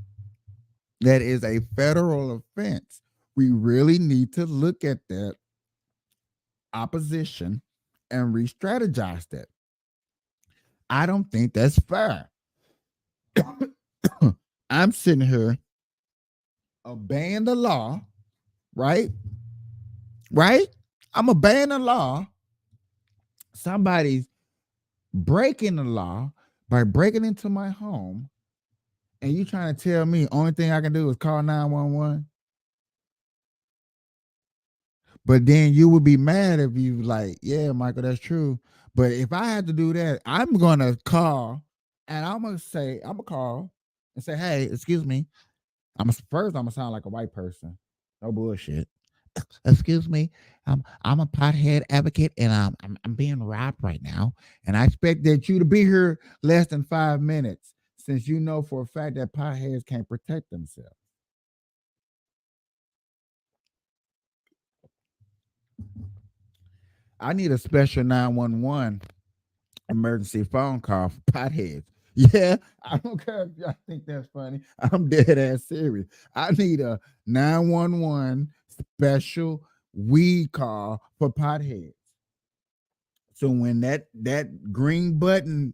That is a federal offense. We really need to look at that opposition and re-strategize that. I don't think that's fair. I'm sitting here obeying the law, right? Right? I'm obeying the law. Somebody's breaking the law by breaking into my home, and you trying to tell me only thing I can do is call 911? But then you would be mad if you like, yeah, Michael, that's true. But if I had to do that, I'm gonna call and I'm gonna call and say, hey, excuse me. I'm gonna sound like a white person. No bullshit. Excuse me. I'm a pothead advocate and I'm being robbed right now. And I expect that you to be here less than 5 minutes, since you know for a fact that potheads can't protect themselves. I need a special 911 emergency phone call for potheads. Yeah, I don't care if y'all think that's funny. I'm dead ass serious. I need a 911 special weed call for potheads. So when that green button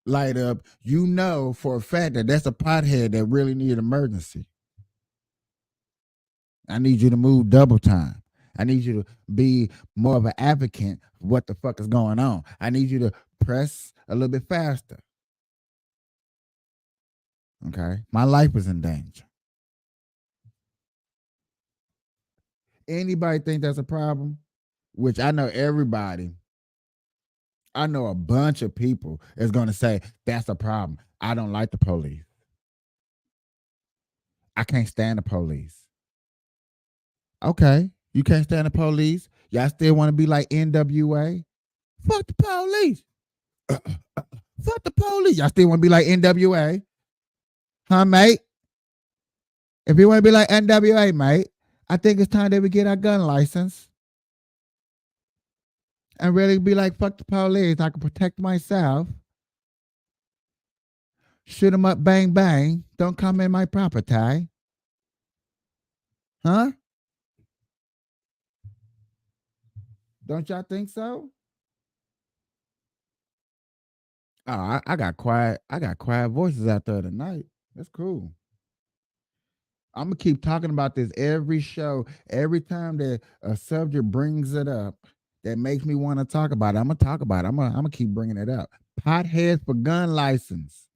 light up, you know for a fact that that's a pothead that really need emergency. I need you to move double time. I need you to be more of an advocate for what the fuck is going on. I need you to press a little bit faster. Okay? My life is in danger. Anybody think that's a problem? Which I know everybody. I know a bunch of people is going to say that's a problem. I don't like the police. I can't stand the police. Okay, you can't stand the police. Y'all still want to be like NWA? Fuck the police. Fuck the police. Y'all still want to be like NWA? Huh, mate? If you want to be like NWA, mate, I think it's time that we get our gun license and really be like, fuck the police. I can protect myself. Shoot them up, bang, bang. Don't come in my property. Huh? Don't y'all think so? Oh, I got quiet. I got quiet voices out there tonight. That's cool. I'm gonna keep talking about this every show. Every time that a subject brings it up that makes me want to talk about it, I'm gonna talk about it. I'm gonna keep bringing it up. Potheads for gun license.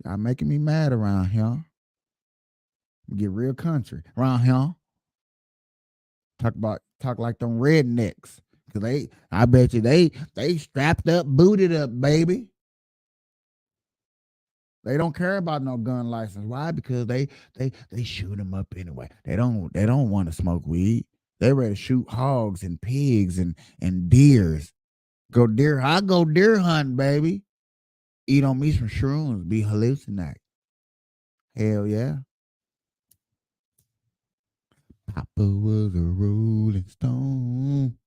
Y'all making me mad around here. Get real country around here. Talk like them rednecks. Cause I bet you they strapped up, booted up, baby. They don't care about no gun license. Why? Because they shoot them up anyway. They don't want to smoke weed. They ready to shoot hogs and pigs and deers. I go deer hunting, baby. Eat on me some shrooms, be hallucinate. Hell yeah. Papa was a rolling stone.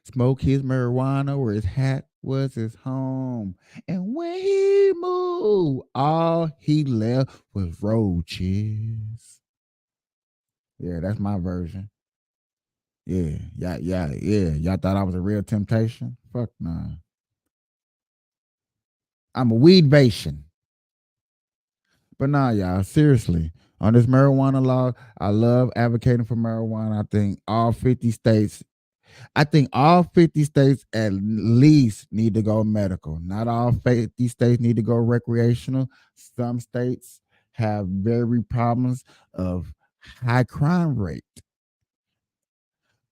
Smoke his marijuana where his hat was his home. And when he moved, all he left was roaches. Yeah, that's my version. Yeah. Y'all thought I was a real temptation? Fuck nah. I'm a weedvation. But nah, y'all, seriously. On this marijuana law, I love advocating for marijuana. I think all 50 states at least need to go medical. Not all 50 states need to go recreational. Some states have very problems of high crime rate.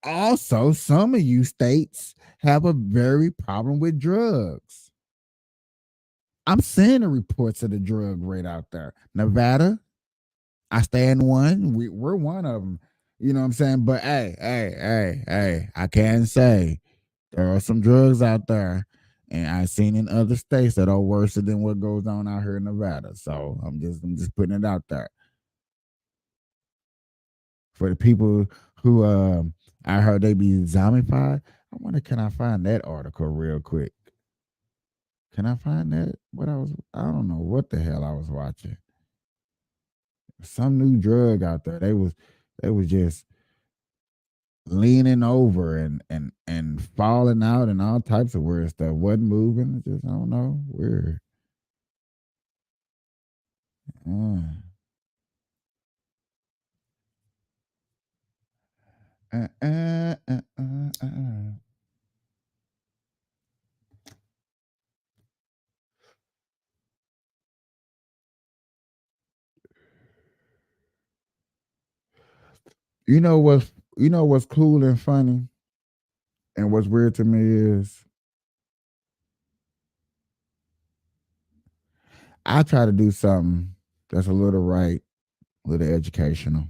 also, some of you states have a very problem with drugs. I'm seeing the reports of the drug rate out there. Nevada, I stand one. We're one of them. You know what I'm saying? But hey, I can say there are some drugs out there, and I've seen in other states that are worse than what goes on out here in Nevada. So I'm just putting it out there for the people who I heard they be zombified. I wonder, can I find that article real quick? Can I find that? I don't know what the hell I was watching. Some new drug out there. They was just leaning over and falling out and all types of weird stuff. Wasn't moving. Just I don't know. Weird. You know what's cool and funny, and what's weird to me is I try to do something that's a little right, a little educational,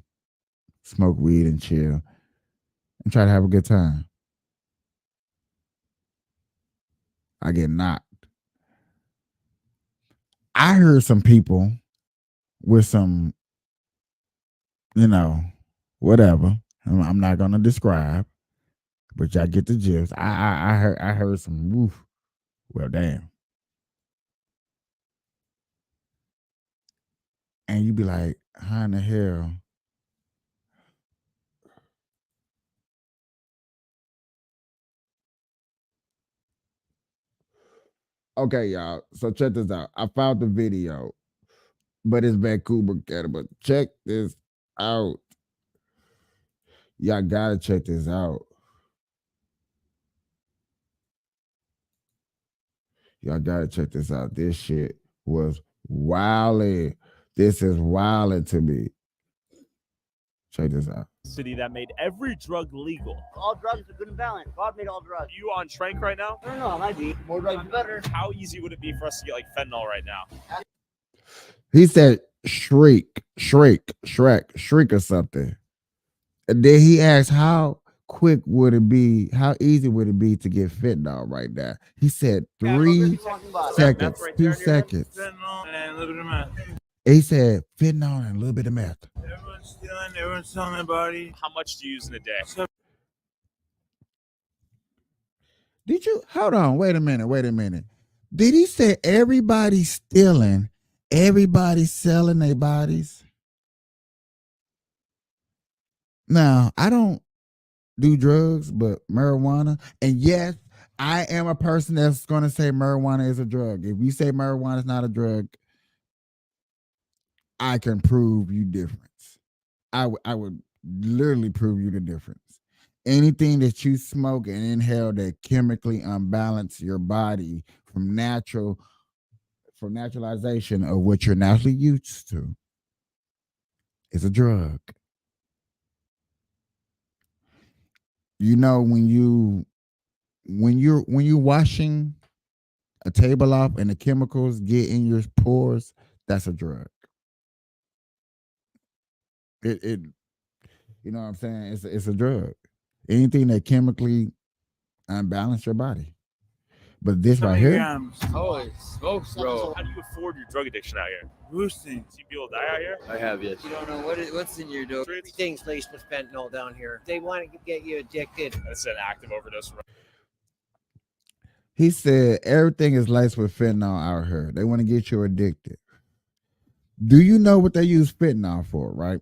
smoke weed and chill, and try to have a good time. I get knocked. I heard some people with some, whatever. I'm not gonna describe, but y'all get the gist. I heard some woof. Well, damn. And you be like, how in the hell? Okay, y'all. So check this out. I found the video, but it's Vancouver, Canada. But check this out. Y'all gotta check this out. Y'all gotta check this out. This shit was wildin'. This is wildin' to me. Check this out. City that made every drug legal. All drugs are good and balanced. God made all drugs. You on Trank right now? I don't know, I might be. More drugs better. How easy would it be for us to get like fentanyl right now? He said shriek or something. And then he asked how quick would it be, how easy would it be to get fentanyl right now? He said 3 seconds, 2 seconds. Fentanyl and a little bit of meth. He said fentanyl and a little bit of meth. Everyone's stealing, everyone's selling their body. How much do you use in a day? Did you hold on? Wait a minute. Did he say everybody's stealing, everybody's selling their bodies? Now, I don't do drugs, but marijuana. And yes, I am a person that's going to say marijuana is a drug. If you say marijuana is not a drug, I can prove you difference. I would literally prove you the difference. Anything that you smoke and inhale that chemically unbalance your body from naturalization of what you're naturally used to is a drug. You know, when you're washing a table off and the chemicals get in your pores, that's a drug. It you know what I'm saying? It's a drug. Anything that chemically unbalance your body. But this right here. Holy smokes, bro. How do you afford your drug addiction out here? Boosting. See people die out here? I have, yes. You don't know what's in your dope. Everything's laced with fentanyl down here. They want to get you addicted. That's an active overdose. He said everything is laced with fentanyl out here. They want to get you addicted. Do you know what they use fentanyl for, right?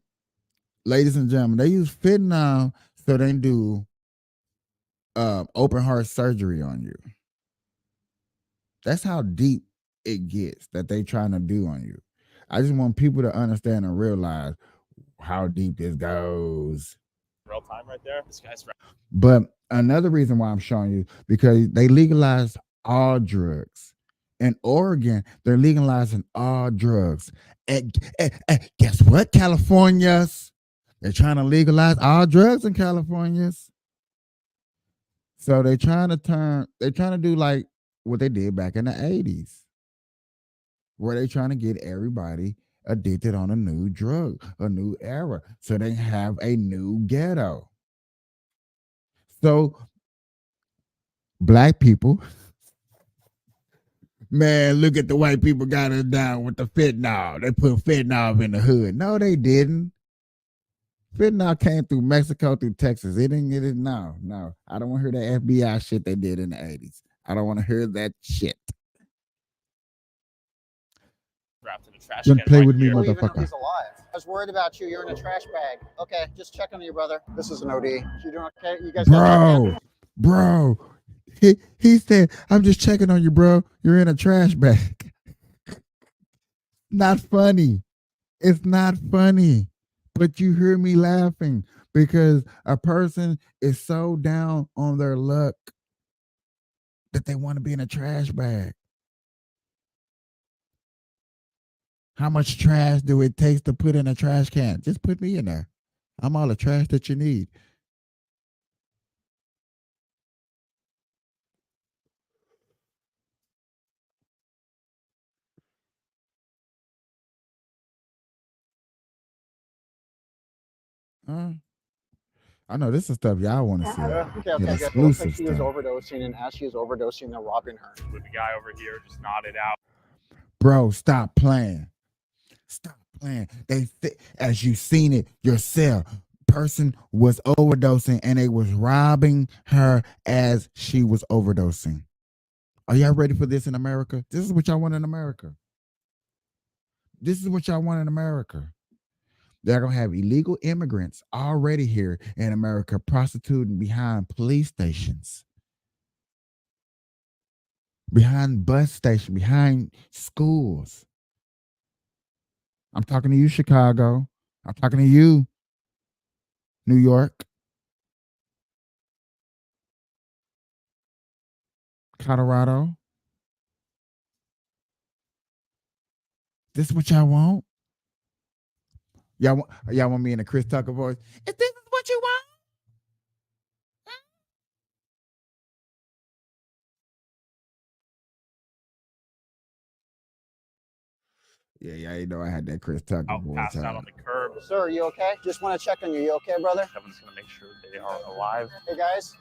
Ladies and gentlemen, they use fentanyl so they do open heart surgery on you. That's how deep it gets that they trying to do on you. I just want people to understand and realize how deep this goes. Real time right there. This guy's right. But another reason why I'm showing you, because they legalized all drugs. In Oregon, they're legalizing all drugs. And guess what, Californians? They're trying to legalize all drugs in California. So they're trying to do like what they did back in the 80s, where they're trying to get everybody addicted on a new drug, a new era, so they have a new ghetto. So black people, man, look at the white people got us down with the fentanyl. They put fentanyl in the hood. No, they didn't. Fentanyl came through Mexico, through Texas. It didn't get it. No. I don't want to hear that FBI shit they did in the 80s. I don't want to hear that shit. Wrapped in a trash Don't can play right with me, here. motherfucker. He's alive. I was worried about you. You're in a trash bag. Okay, just checking on you, brother. This is an OD. You doing okay? You guys Bro. He said, I'm just checking on you, bro. You're in a trash bag. Not funny. It's not funny. But you hear me laughing because a person is so down on their luck that they want to be in a trash bag. How much trash do it take to put in a trash can? Just put me in there. I'm all the trash that you need. I know this is stuff y'all want to see. Okay, Get good. Looks exclusive like she was stuff. overdosing, and as she was overdosing, they're robbing her. With the guy over here just nodded out. Bro, stop playing. Stop playing. As you seen it yourself, person was overdosing and they was robbing her as she was overdosing. Are y'all ready for this in America? This is what y'all want in America. This is what y'all want in America. They're going to have illegal immigrants already here in America prostituting behind police stations, behind bus stations, behind schools. I'm talking to you, Chicago. I'm talking to you, New York, Colorado. This is what y'all want? Y'all want me in a Chris Tucker voice? If this is what you want? Yeah, you know I had that Chris Tucker voice. Passed out on the curb. Sir, are you okay? Just want to check on you. You okay, brother? Kevin's gonna make sure they are alive. Hey guys,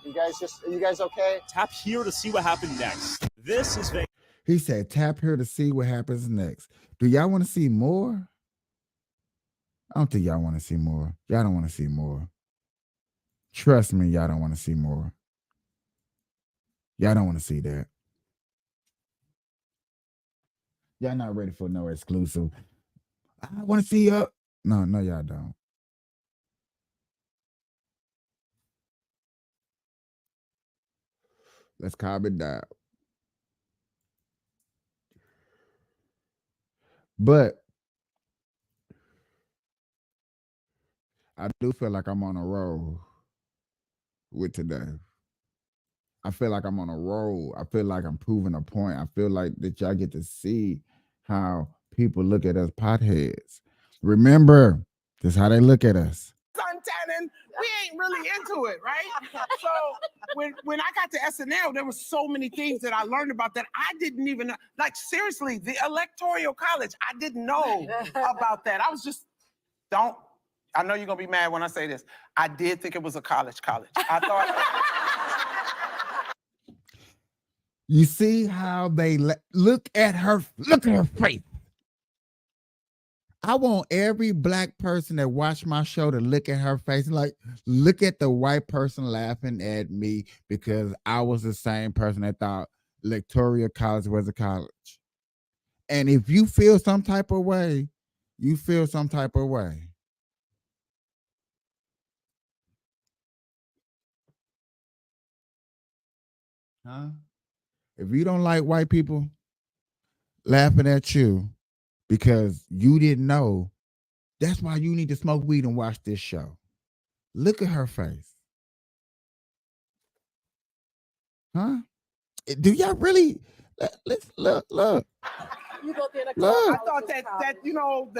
are you guys okay? Tap here to see what happened next. This is Vegas. He said, tap here to see what happens next. Do y'all want to see more? I don't think y'all want to see more. Y'all don't want to see more. Trust me, y'all don't want to see more. Y'all don't want to see that. Y'all not ready for no exclusive. I want to see you. No, y'all don't. Let's calm it down. But I do feel like I'm on a roll with today. I feel like I'm on a roll. I feel like I'm proving a point. I feel like that y'all get to see how people look at us potheads. Remember, this is how they look at us. Suntanning, we ain't really into it, right? So when I got to SNL, there were so many things that I learned about that I didn't even know. Like, seriously, the Electoral College, I didn't know about that. I was just, I know you're going to be mad when I say this. I did think it was a college. I thought... You see how they look at her face. I want every black person that watch my show to look at her face and like, look at the white person laughing at me because I was the same person that thought Electoral College was a college. And if you feel some type of way, you feel some type of way. Huh? If you don't like white people laughing at you because you didn't know, that's why you need to smoke weed and watch this show. Look at her face. Huh? Do y'all really? Let's look. You go there. Look. I thought that you know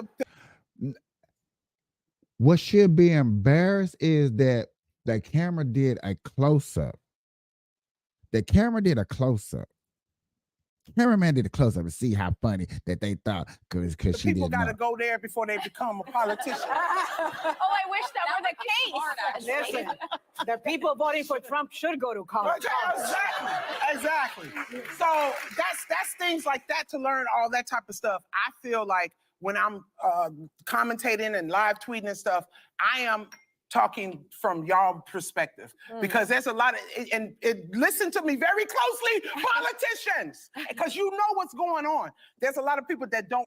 What should be embarrassed is that the camera did a close-up The camera did a close up. Cameraman did a close up to see how funny that they thought because she People didn't got know. to go there before they become a politician. Oh, I wish that were the case. Listen, the people voting for Trump should go to college. Exactly. So that's things like that to learn all that type of stuff. I feel like when I'm commentating and live tweeting and stuff, I am talking from y'all perspective because there's a lot of and listen to me very closely, politicians, because you know what's going on. There's a lot of people that don't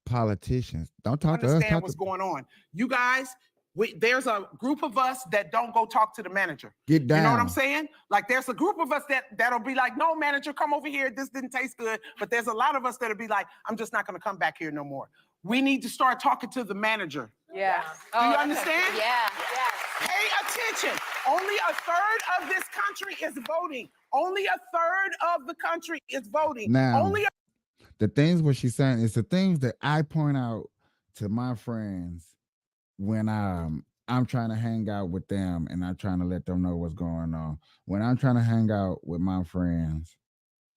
Politicians don't talk to us. understand Talk what's to, going on. You guys, there's a group of us that don't go talk to the manager. get down. You know what I'm saying? Like there's a group of us that'll be like, no, manager, come over here. This didn't taste good. But there's a lot of us that'll be like, I'm just not going to come back here no more. We need to start talking to the manager. Yeah. Do you understand? Yeah. Pay attention. Only a third of this country is voting. Only a third of the country is voting. Now, Only the things what she's saying is the things that I point out to my friends when I'm trying to hang out with them and I'm trying to let them know what's going on. When I'm trying to hang out with my friends,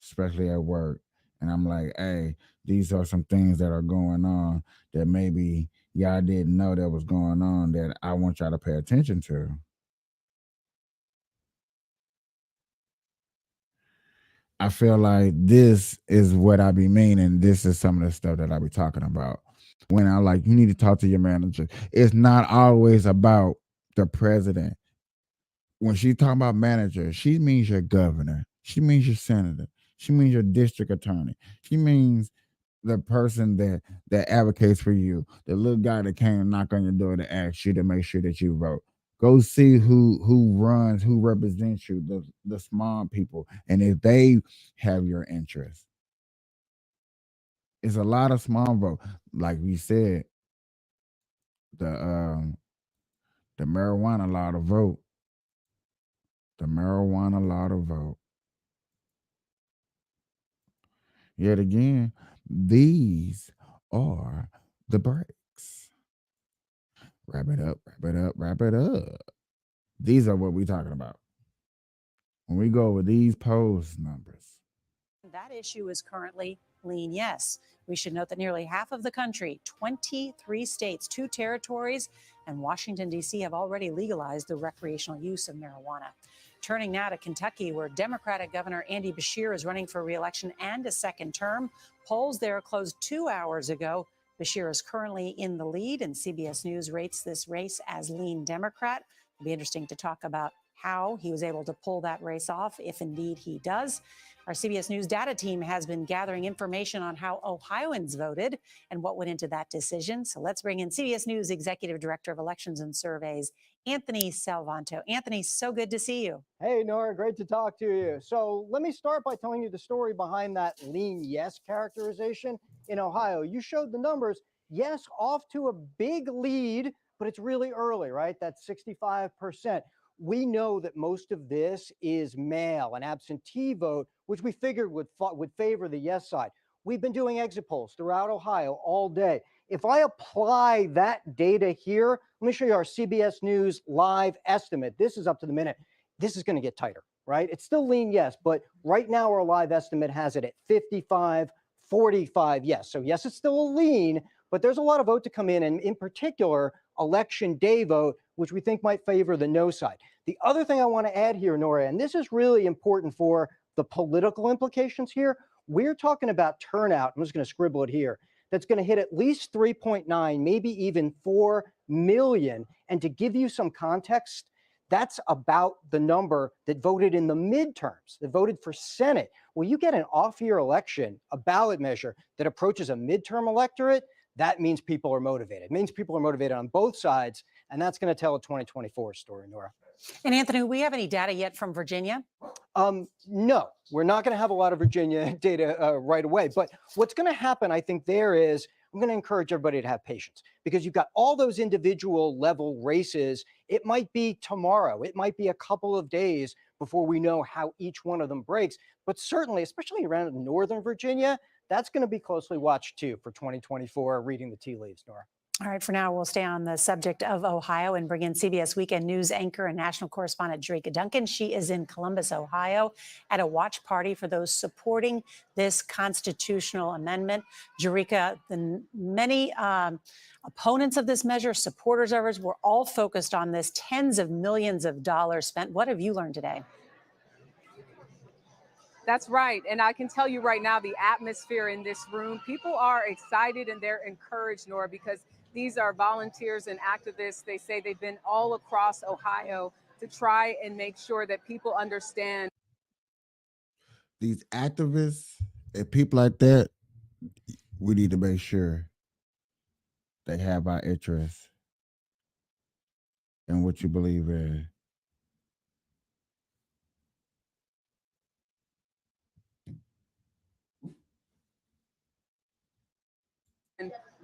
especially at work, and I'm like, hey, these are some things that are going on that maybe y'all didn't know that was going on that I want y'all to pay attention to. I feel like this is what I be meaning. This is some of the stuff that I be talking about. When I like, you need to talk to your manager. It's not always about the president. When she talking about manager, she means your governor. She means your senator. She means your district attorney. She means the person that advocates for you, the little guy that came and knock on your door to ask you to make sure that you vote. Go see who runs, who represents you, the small people, and if they have your interest. It's a lot of small vote, like we said. The marijuana law to vote. The marijuana law to vote. Yet again, these are the breaks. Wrap it up, wrap it up, wrap it up. These are what we're talking about. When we go with these polls numbers. That issue is currently lean yes. We should note that nearly half of the country, 23 states, 2 territories, and Washington, D.C. have already legalized the recreational use of marijuana. Turning now to Kentucky, where Democratic Governor Andy Beshear is running for re-election and a second term. Polls there closed 2 hours ago. Beshear is currently in the lead, and CBS News rates this race as lean Democrat. It'll be interesting to talk about how he was able to pull that race off, if indeed he does. Our CBS News data team has been gathering information on how Ohioans voted and what went into that decision. So let's bring in CBS News Executive Director of Elections and Surveys, Anthony Salvanto. Anthony, so good to see you. Hey, Nora, great to talk to you. So let me start by telling you the story behind that lean yes characterization in Ohio. You showed the numbers. Yes, off to a big lead, but it's really early, right? That's 65%. We know that most of this is mail and absentee vote, which we figured would favor the yes side. We've been doing exit polls throughout Ohio all day. If I apply that data here, let me show you our CBS News live estimate. This is up to the minute. This is going to get tighter, right? It's still lean yes, but right now our live estimate has it at 55-45 yes. So yes, it's still a lean, but there's a lot of vote to come in, and in particular, election day vote, which we think might favor the no side. The other thing I want to add here, Nora, and this is really important for the political implications here, we're talking about turnout. I'm just going to scribble it here. That's going to hit at least 3.9, maybe even 4 million. And to give you some context, that's about the number that voted in the midterms, that voted for Senate. Well, you get an off-year election, a ballot measure that approaches a midterm electorate, that means people are motivated. It means people are motivated on both sides, and that's going to tell a 2024 story, Nora. And Anthony, do we have any data yet from Virginia? No, we're not going to have a lot of Virginia data right away. But what's going to happen, I think, there is I'm going to encourage everybody to have patience because you've got all those individual level races. It might be tomorrow. It might be a couple of days before we know how each one of them breaks. But certainly, especially around Northern Virginia, that's going to be closely watched too for 2024, reading the tea leaves, Nora. All right, for now, we'll stay on the subject of Ohio and bring in CBS Weekend News anchor and national correspondent Jerika Duncan. She is in Columbus, Ohio, at a watch party for those supporting this constitutional amendment. Jerika, the many opponents of this measure, supporters of it, were all focused on this, tens of millions of dollars spent. What have you learned today? That's right. And I can tell you right now, the atmosphere in this room, people are excited and they're encouraged, Nora, because these are volunteers and activists. They say they've been all across Ohio to try and make sure that people understand. These activists and people like that, we need to make sure they have our interests and what you believe in.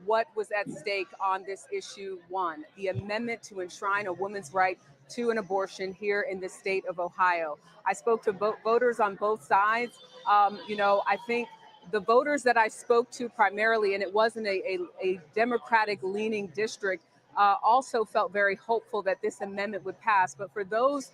What was at stake on this issue? One, the amendment to enshrine a woman's right to an abortion here in the state of Ohio. I spoke to voters on both sides. I think the voters that I spoke to primarily, and it wasn't a Democratic leaning district, also felt very hopeful that this amendment would pass. But for those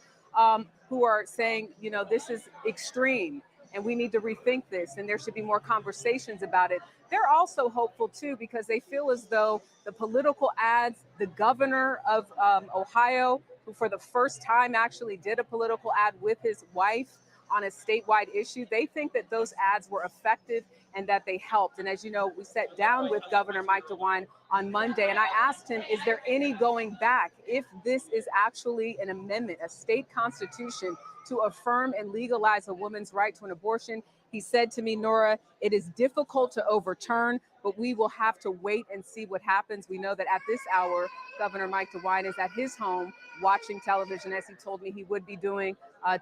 who are saying, this is extreme and we need to rethink this and there should be more conversations about it, they're also hopeful too, because they feel as though the political ads, the governor of Ohio, who for the first time actually did a political ad with his wife on a statewide issue, they think that those ads were effective and that they helped. And as you know, we sat down with Governor Mike DeWine on Monday, and I asked him, is there any going back if this is actually an amendment, a state constitution to affirm and legalize a woman's right to an abortion? He said to me, Nora, it is difficult to overturn, but we will have to wait and see what happens. We know that at this hour, Governor Mike DeWine is at his home watching television, as he told me he would be doing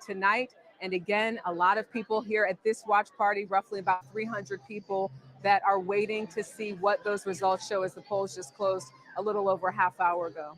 tonight. And again, a lot of people here at this watch party, roughly about 300 people that are waiting to see what those results show, as the polls just closed a little over a half hour ago.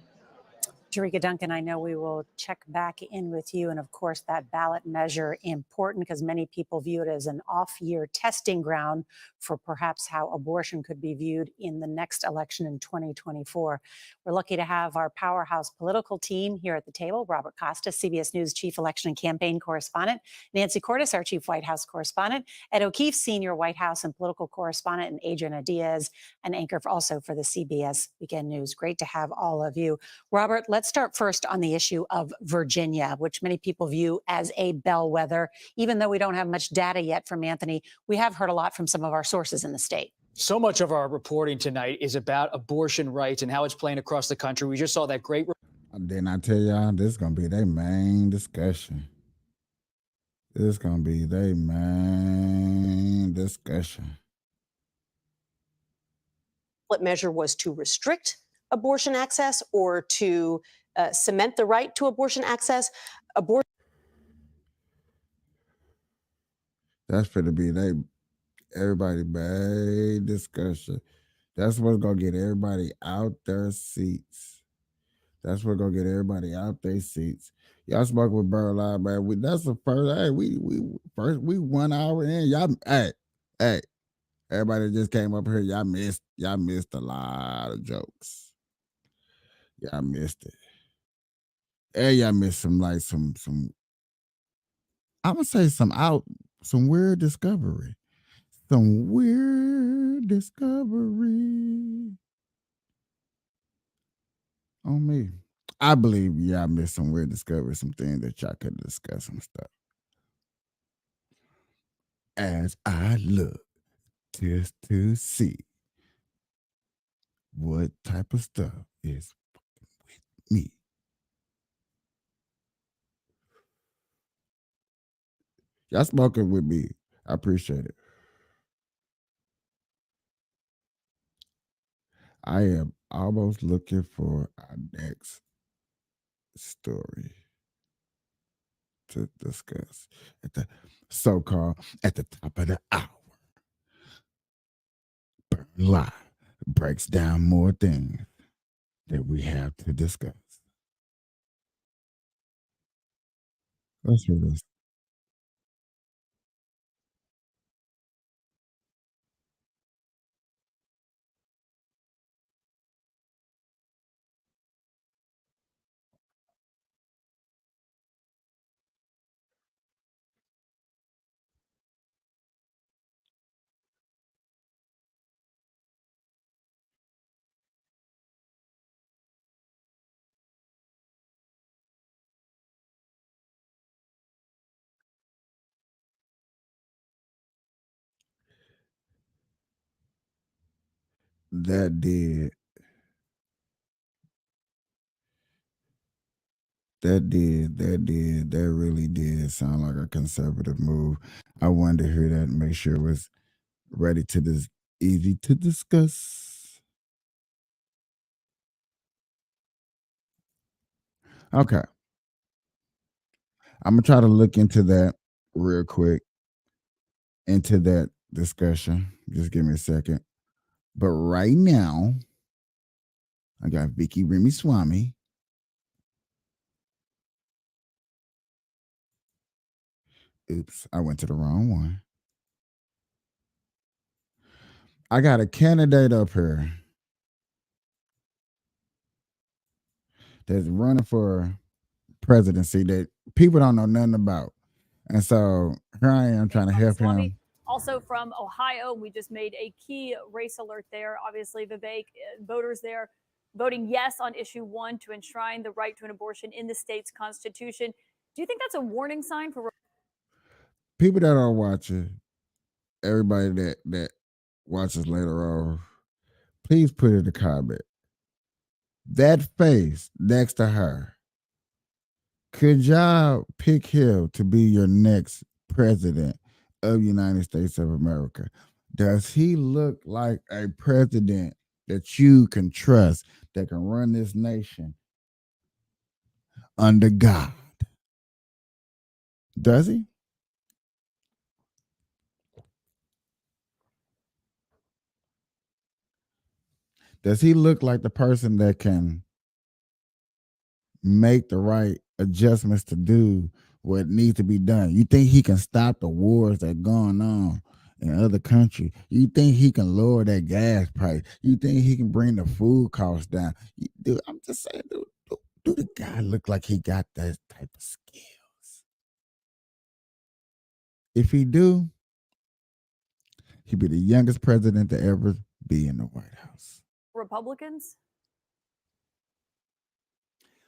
Jerika Duncan, I know we will check back in with you. And of course, that ballot measure important because many people view it as an off-year testing ground for perhaps how abortion could be viewed in the next election in 2024. We're lucky to have our powerhouse political team here at the table. Robert Costa, CBS News Chief Election and Campaign Correspondent. Nancy Cordes, our Chief White House Correspondent. Ed O'Keefe, Senior White House and Political Correspondent. And Adriana Diaz, an anchor also for the CBS Weekend News. Great to have all of you. Robert, let's start first on the issue of Virginia, which many people view as a bellwether. Even though we don't have much data yet from Anthony, we have heard a lot from some of our sources in the state. So much of our reporting tonight is about abortion rights and how it's playing across the country. We just saw that great. Didn't I tell y'all this is going to be their main discussion? This is going to be their main discussion. What measure was to restrict abortion access or to cement the right to abortion access? That's going to be everybody main discussion. That's what's going to get everybody out their seats. That's what's going to get everybody out their seats. Y'all smoking with Burl Live, man. That's the first, hey, we 1 hour in. Y'all, hey, everybody just came up here. Y'all missed a lot of jokes. Y'all missed it. And y'all missed some I'm gonna say some weird discovery. Some weird discovery on me. I believe y'all missed some weird discovery, some things that y'all could discuss and stuff. As I look just to see what type of stuff is with me. Y'all smoking with me. I appreciate it. I am almost looking for our next story to discuss at the so-called at the top of the hour. Burn Live breaks down more things that we have to discuss. Let's hear this. that did. That really did sound like a conservative move. I wanted to hear that and make sure it was ready to this easy to discuss. Okay. I'm gonna try to look into that real quick, into that discussion. Just give me a second. But right now, I got Vicky Ramaswamy. Oops, I went to the wrong one. I got a candidate up here that's running for presidency that people don't know nothing about. And so here I am trying to help him. Also from Ohio, we just made a key race alert there. Obviously, Vivek, voters there voting yes on issue 1 to enshrine the right to an abortion in the state's constitution. Do you think that's a warning sign for People that are watching, everybody that watches later on, please put in the comment. That face next to her, could y'all pick him to be your next president of the United States of America? Does he look like a president that you can trust, that can run this nation under God? Does he? Does he look like the person that can make the right adjustments to do what needs to be done? You think he can stop the wars that are going on in other countries? You think he can lower that gas price? You think he can bring the food costs down? Dude, I'm just saying, do the guy look like he got that type of skills? If he do, he'd be the youngest president to ever be in the White House. Republicans?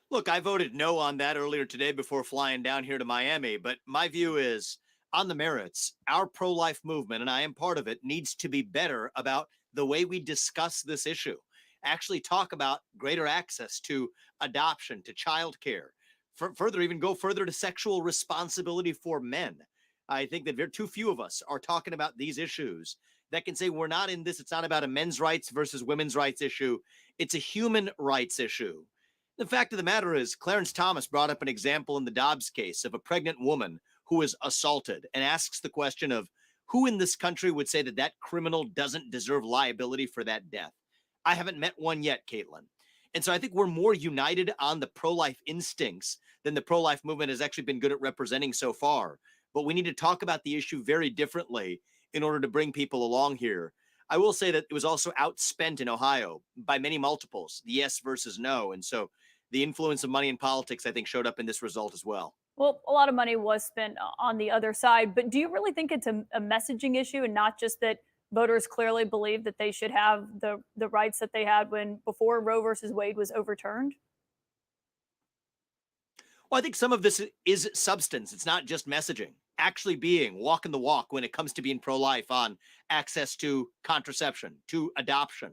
Look, I voted no on that earlier today before flying down here to Miami, but my view is on the merits, our pro-life movement, and I am part of it, needs to be better about the way we discuss this issue. Actually talk about greater access to adoption, to childcare, further, even go further to sexual responsibility for men. I think that very too few of us are talking about these issues that can say we're not in this. It's not about a men's rights versus women's rights issue. It's a human rights issue. The fact of the matter is, Clarence Thomas brought up an example in the Dobbs case of a pregnant woman who was assaulted and asks the question of who in this country would say that that criminal doesn't deserve liability for that death. I haven't met one yet, Caitlin. And so I think we're more united on the pro-life instincts than the pro-life movement has actually been good at representing so far. But we need to talk about the issue very differently in order to bring people along here. I will say that it was also outspent in Ohio by many multiples, the yes versus no. And so the influence of money in politics, I think, showed up in this result as well. Well, a lot of money was spent on the other side, but do you really think it's a messaging issue and not just that voters clearly believe that they should have the rights that they had before Roe versus Wade was overturned? Well, I think some of this is substance. It's not just messaging. Actually walking the walk when it comes to being pro-life on access to contraception, to adoption,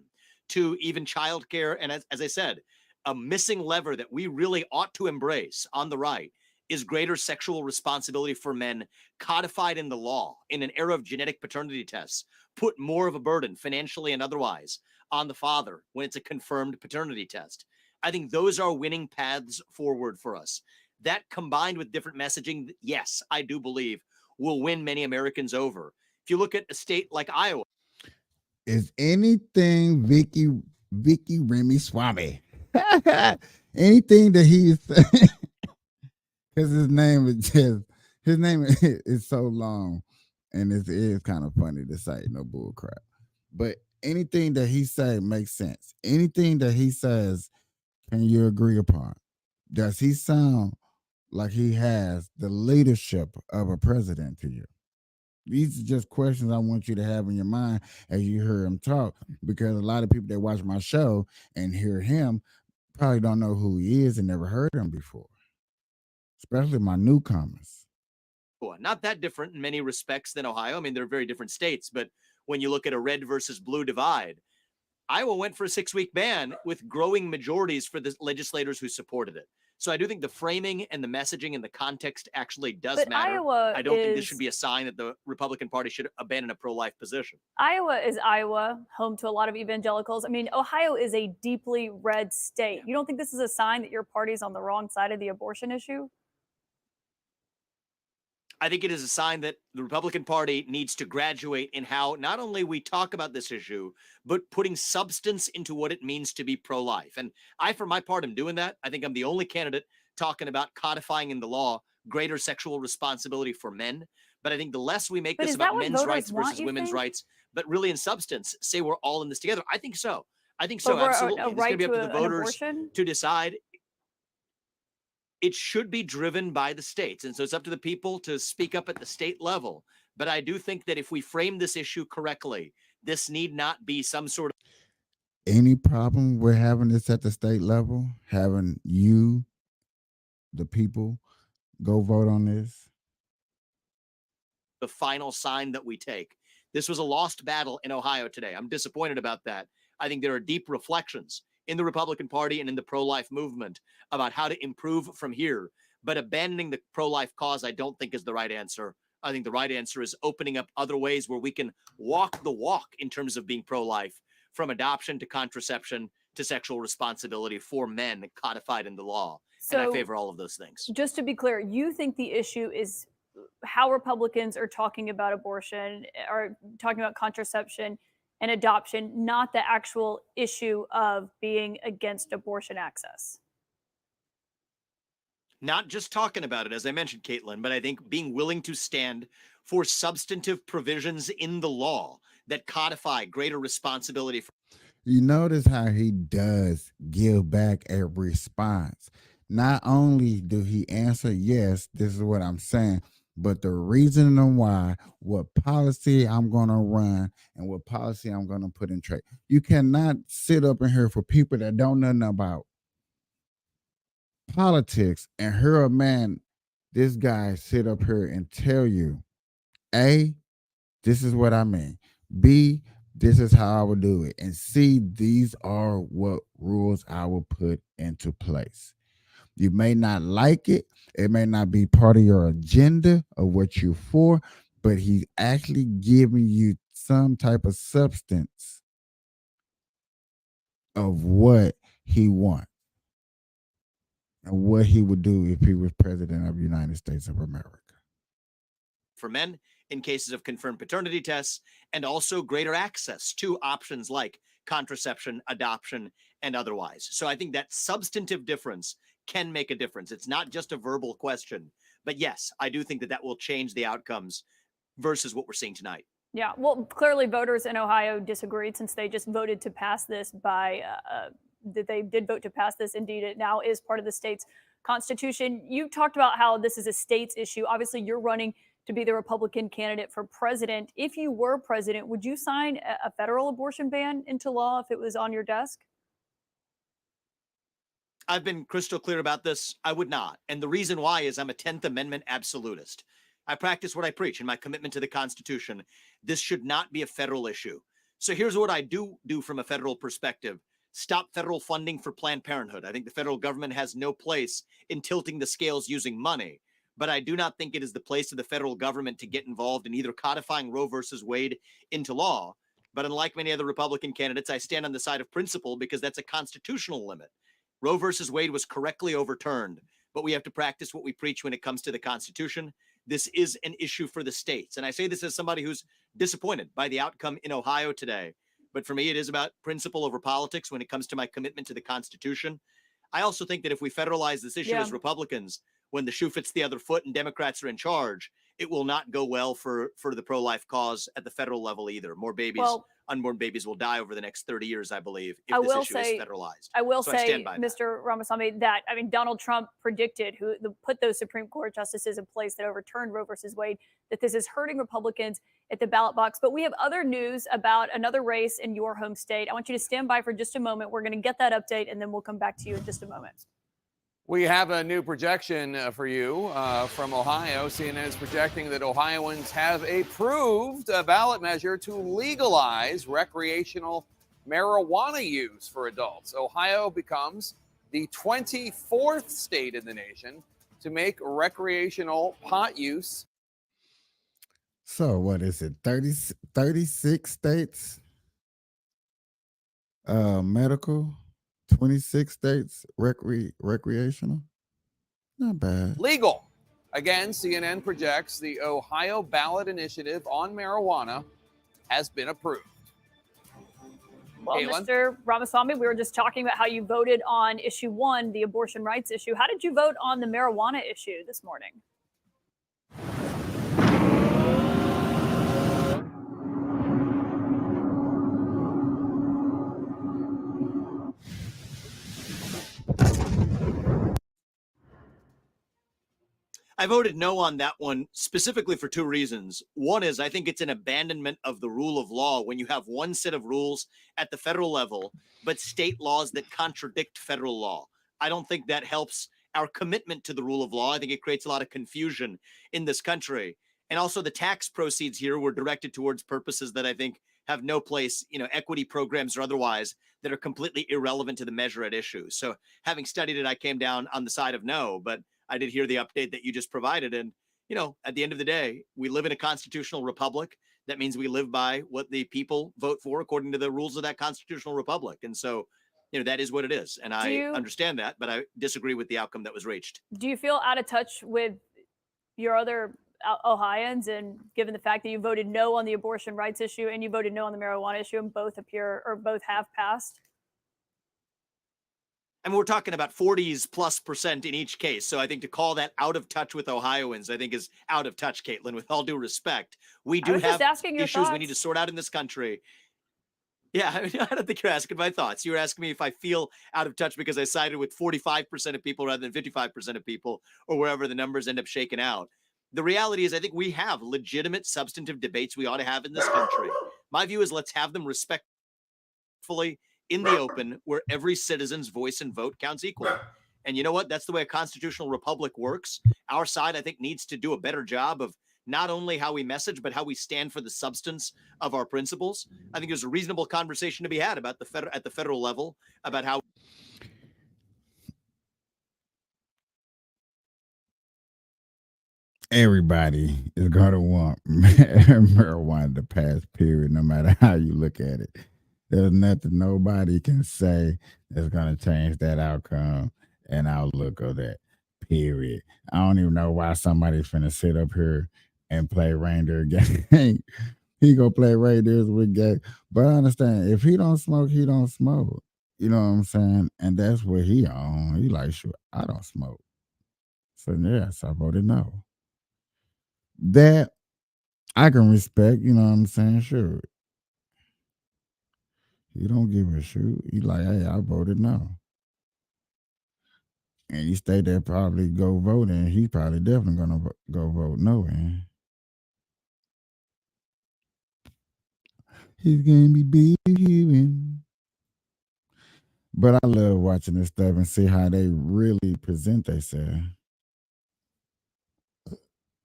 to even childcare. And as I said, a missing lever that we really ought to embrace on the right is greater sexual responsibility for men codified in the law in an era of genetic paternity tests, put more of a burden financially and otherwise on the father when it's a confirmed paternity test. I think those are winning paths forward for us. That combined with different messaging, yes, I do believe will win many Americans over. If you look at a state like Iowa. Is anything Vicky Ramaswamy? Anything that he's saying, because his name is so long, and it is kind of funny to say, no bull crap. But anything that he says makes sense. Anything that he says, can you agree upon? Does he sound like he has the leadership of a president to you? These are just questions I want you to have in your mind as you hear him talk, because a lot of people that watch my show and hear him probably don't know who he is and never heard him before, especially my newcomers. Not that different in many respects than Ohio. I mean, they're very different states, but when you look at a red versus blue divide, Iowa went for a 6-week ban with growing majorities for the legislators who supported it. So I do think the framing and the messaging and the context actually does But matter. Iowa I don't think this is- should be a sign that the Republican Party should abandon a pro-life position. Iowa is Iowa, home to a lot of evangelicals. I mean, Ohio is a deeply red state. You don't think this is a sign that your party's on the wrong side of the abortion issue? I think it is a sign that the Republican Party needs to graduate in how not only we talk about this issue, but putting substance into what it means to be pro-life. And I, for my part, am doing that. I think I'm the only candidate talking about codifying in the law greater sexual responsibility for men. But I think the less we make But this is that about what men's voters rights want, versus you women's think? rights, but really in substance, say we're all in this together. I think so. I think so, Over absolutely. a It's going to right be up to to the an voters abortion? to decide. It should be driven by the states. And so it's up to the people to speak up at the state level. But I do think that if we frame this issue correctly, this need not be some sort of Any problem with having this at the state level, having you, the people, go vote on this? the final sign that we take. This was a lost battle in Ohio today. I'm disappointed about that. I think there are deep reflections in the Republican Party and in the pro-life movement about how to improve from here. But abandoning the pro-life cause, I don't think is the right answer. I think the right answer is opening up other ways where we can walk the walk in terms of being pro-life, from adoption to contraception to sexual responsibility for men codified in the law. And I So- favor all of those things. Just to be clear, you think the issue is how Republicans are talking about abortion, are talking about contraception and adoption, not the actual issue of being against abortion access? Not just talking about it, as I mentioned, Caitlin, but I think being willing to stand for substantive provisions in the law that codify greater responsibility for. You notice how he does give back a response. Not only do he answer, yes, this is what I'm saying, but the reason and why, what policy I'm going to run and what policy I'm going to put in track. You cannot sit up in here for people that don't know nothing about politics and hear a man, this guy sit up here and tell you, A, this is what I mean. B, this is how I would do it. And C, these are what rules I will put into place. You may not like it. It may not be part of your agenda of what you're for, but he's actually giving you some type of substance of what he wants and what he would do if he was president of the United States of America. For men in cases of confirmed paternity tests, and also greater access to options like contraception, adoption, and otherwise. So I think that substantive difference can make a difference. It's not just a verbal question, but yes, I do think that that will change the outcomes versus what we're seeing tonight. Yeah, well, clearly voters in Ohio disagreed since they just voted to pass this by, that they did vote to pass this. Indeed, it now is part of the state's constitution. You talked about how this is a state's issue. Obviously, you're running to be the Republican candidate for president. If you were president, would you sign a federal abortion ban into law if it was on your desk? I've been crystal clear about this. I would not. And the reason why is I'm a 10th Amendment absolutist. I practice what I preach in my commitment to the Constitution. This should not be a federal issue. So here's what I do from a federal perspective. Stop federal funding for Planned Parenthood. I think the federal government has no place in tilting the scales using money. But I do not think it is the place of the federal government to get involved in either codifying Roe versus Wade into law. But unlike many other Republican candidates, I stand on the side of principle because that's a constitutional limit. Roe versus Wade was correctly overturned, but we have to practice what we preach when it comes to the Constitution. This is an issue for the states. And I say this as somebody who's disappointed by the outcome in Ohio today. But for me, it is about principle over politics when it comes to my commitment to the Constitution. I also think that if we federalize this issue as Republicans, when the shoe fits the other foot and Democrats are in charge, it will not go well for the pro-life cause at the federal level either. More babies, unborn babies will die over the next 30 years, I believe, if this issue is federalized. I will So I say, stand by that. Mr. Ramaswamy, that, I mean, Donald Trump predicted, put those Supreme Court justices in place that overturned Roe versus Wade, that this is hurting Republicans at the ballot box. But we have other news about another race in your home state. I want you to stand by for just a moment. We're going to get that update, and then we'll come back to you in just a moment. We have a new projection for you from Ohio. CNN is projecting that Ohioans have approved a ballot measure to legalize recreational marijuana use for adults. Ohio becomes the 24th state in the nation to make recreational pot use. So what is it? 36 states medical, 26 states recreational. Not bad. Legal. Again, CNN projects the Ohio ballot initiative on marijuana has been approved. Well, Caitlin? Mr. Ramaswamy, we were just talking about how you voted on issue 1, the abortion rights issue. How did you vote on the marijuana issue this morning? I voted no on that one specifically for two reasons. One is I think it's an abandonment of the rule of law when you have one set of rules at the federal level, but state laws that contradict federal law. I don't think that helps our commitment to the rule of law. I think it creates a lot of confusion in this country. And also the tax proceeds here were directed towards purposes that I think have no place, equity programs or otherwise, that are completely irrelevant to the measure at issue. So having studied it, I came down on the side of no, but I did hear the update that you just provided. And, at the end of the day, we live in a constitutional republic. That means we live by what the people vote for according to the rules of that constitutional republic. And so, that is what it is. And I understand that, but I disagree with the outcome that was reached. Do you feel out of touch with your other Ohioans, and given the fact that you voted no on the abortion rights issue and you voted no on the marijuana issue, and both have passed? I mean, we're talking about 40+% in each case. So I think to call that out of touch with Ohioans, I think is out of touch, Caitlin, with all due respect. We do have issues we need to sort out in this country. Yeah, I mean, I don't think you're asking my thoughts. You're asking me if I feel out of touch because I sided with 45% of people rather than 55% of people, or wherever the numbers end up shaking out. The reality is I think we have legitimate substantive debates we ought to have in this country. My view is let's have them respectfully in the open, where every citizen's voice and vote counts equally. And you know what? That's the way a constitutional republic works. Our side, I think, needs to do a better job of not only how we message, but how we stand for the substance of our principles. I think there's a reasonable conversation to be had about at the federal level about how. Everybody is going to want marijuana to pass, period, no matter how you look at it. There's nothing nobody can say that's going to change that outcome and outlook of that, period. I don't even know why somebody's finna sit up here and play reindeer game. He go play reindeers with gay. But I understand, if he don't smoke, he don't smoke. You know what I'm saying? And that's what he on. He like, sure, I don't smoke. So yes, I voted no. That I can respect, you know what I'm saying? Sure. He don't give a shoot. He like, hey, I voted no. And you stay there, probably go vote, and he probably definitely gonna go vote no. And he's gonna be behaving. But I love watching this stuff and see how they really present themselves.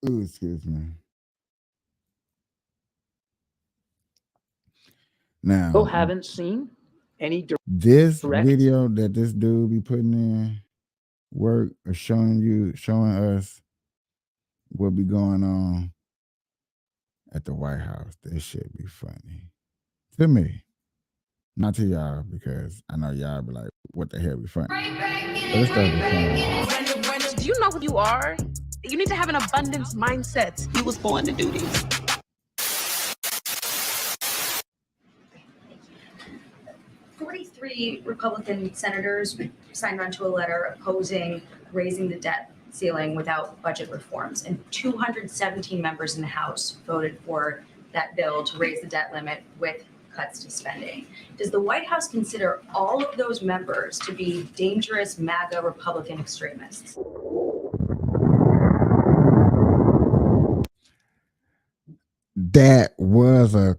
Ooh, excuse me. Now, People haven't seen any this direct video that this dude be putting in work or showing us what be going on at the White House. This shit be funny to me, not to y'all, because I know y'all be like, "What the hell be funny?" But this stuff be funny. Do you know who you are? You need to have an abundance mindset. You was born to do this. 43 Republican senators signed onto a letter opposing raising the debt ceiling without budget reforms, and 217 members in the House voted for that bill to raise the debt limit with cuts to spending. Does the White House consider all of those members to be dangerous MAGA Republican extremists? That was a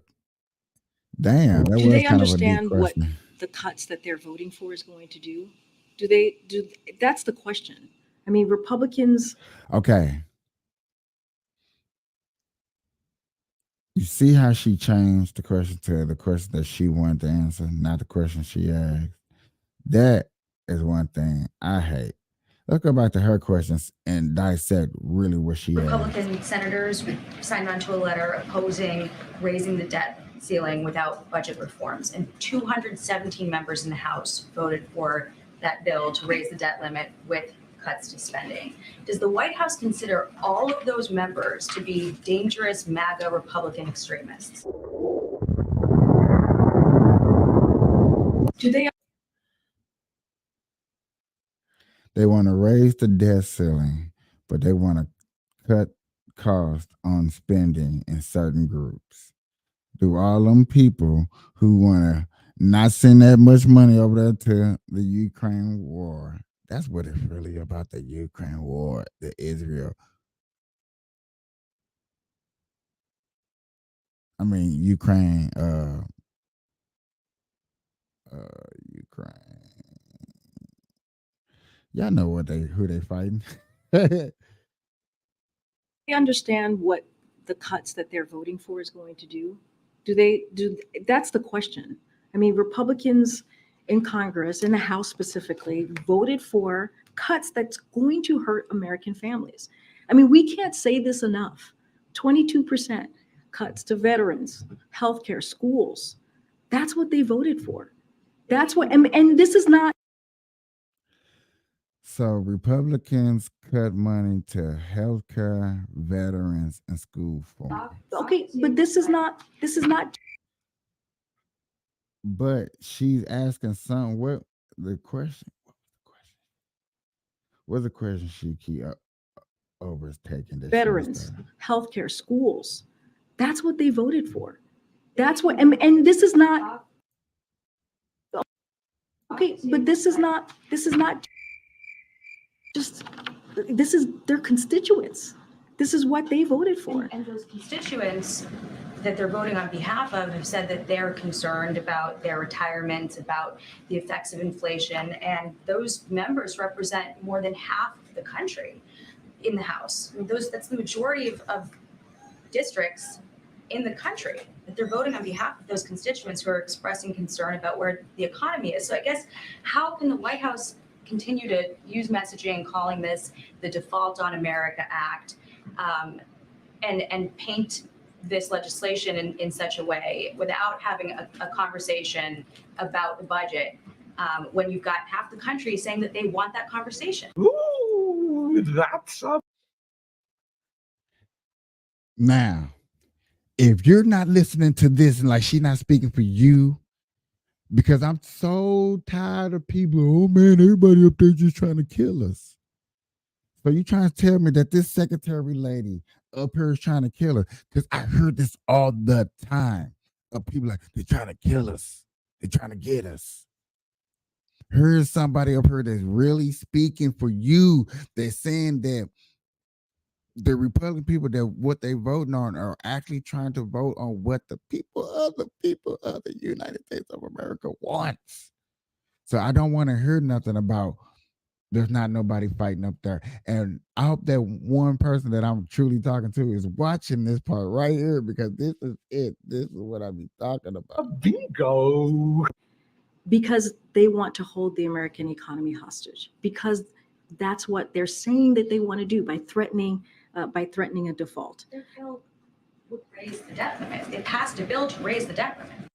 damn. That Do was they kind of a deep understand what question. the cuts that they're voting for is going to do? Do they do? That's the question. I mean, Republicans. Okay. You see how she changed the question to the question that she wanted to answer, not the question she asked. That is one thing I hate. Let's go back to her questions and dissect really what she asked. Republican senators signed onto a letter opposing raising the debt ceiling without budget reforms, and 217 members in the House voted for that bill to raise the debt limit with cuts to spending. Does the White House consider all of those members to be dangerous MAGA Republican extremists? Do they They want to raise the debt ceiling, but they want to cut costs on spending in certain groups. Do all them people who want to not send that much money over there to the Ukraine war? That's what it's really about, the Ukraine war, the Israel. I mean, Ukraine, Ukraine. Y'all know who they fighting. understand what the cuts that they're voting for is going to do? That's the question. I mean, Republicans in Congress, in the House specifically, voted for cuts that's going to hurt American families. I mean, we can't say this enough. 22% cuts to veterans, healthcare, schools. That's what they voted for. That's what, and this is not. So Republicans cut money to healthcare, veterans, and school funds. Okay, but this is not. But she's asking something. What the question? What's the question she keep overtaking? Veterans, healthcare, schools. That's what they voted for. That's what, and this is not. Okay, but this is not just, this is their constituents. This is what they voted for. And those constituents that they're voting on behalf of have said that they're concerned about their retirement, about the effects of inflation, and those members represent more than half of the country in the House. I mean, that's the majority of districts in the country, that they're voting on behalf of those constituents who are expressing concern about where the economy is. So I guess, how can the White House continue to use messaging calling this the Default on America Act, and paint this legislation in such a way without having a conversation about the budget, when you've got half the country saying that they want that conversation? Ooh, that's a... Now, if you're not listening to this and like she's not speaking for you, because I'm so tired of people, oh man, everybody up there just trying to kill us. So you trying to tell me that this secretary lady up here is trying to kill her? Because I heard this all the time of people like, they're trying to kill us. They're trying to get us. Here's somebody up here that's really speaking for you. They're saying that the Republican people, that what they voting on are actually trying to vote on what the people of the United States of America wants. So I don't want to hear nothing about there's not nobody fighting up there. And I hope that one person that I'm truly talking to is watching this part right here, because this is it. This is what I be talking about. Bingo. Because they want to hold the American economy hostage, because that's what they're saying that they want to do by threatening a default. Their bill would raise the debt limit. It passed a bill to raise the debt limit.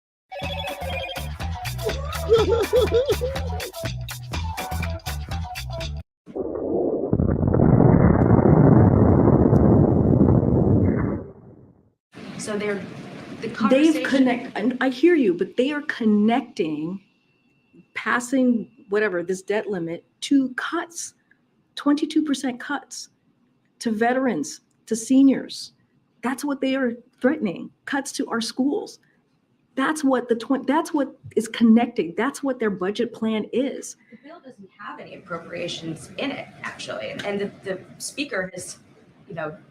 So and I hear you, but they are connecting passing whatever this debt limit to cuts, 22% cuts to veterans, to seniors. That's what they are threatening. Cuts to our schools. That's what that's what is connecting. That's what their budget plan is. The bill doesn't have any appropriations in it, actually, and the speaker has,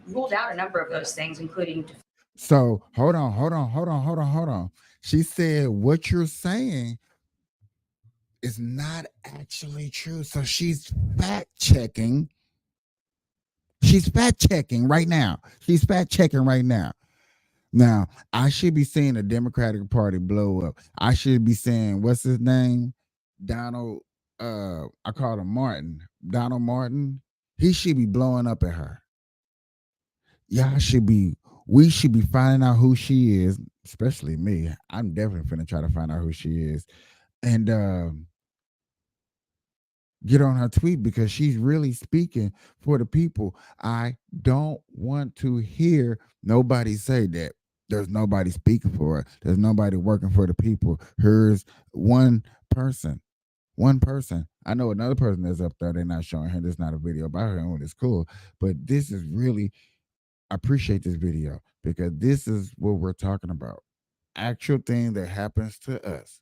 ruled out a number of those things, including. So hold on. She said what you're saying is not actually true. So she's fact checking. She's fact checking right now. Now, I should be seeing the Democratic Party blow up. I should be saying, what's his name? Donald, I called him Martin. Donald Martin. He should be blowing up at her. We should be finding out who she is, especially me. I'm definitely finna try to find out who she is. And get on her tweet because she's really speaking for the people. I don't want to hear nobody say that. There's nobody speaking for her. There's nobody working for the people. Here's one person. One person. I know another person that's up there. They're not showing her. There's not a video about her, and it's cool. But this is really, I appreciate this video because this is what we're talking about. Actual thing that happens to us.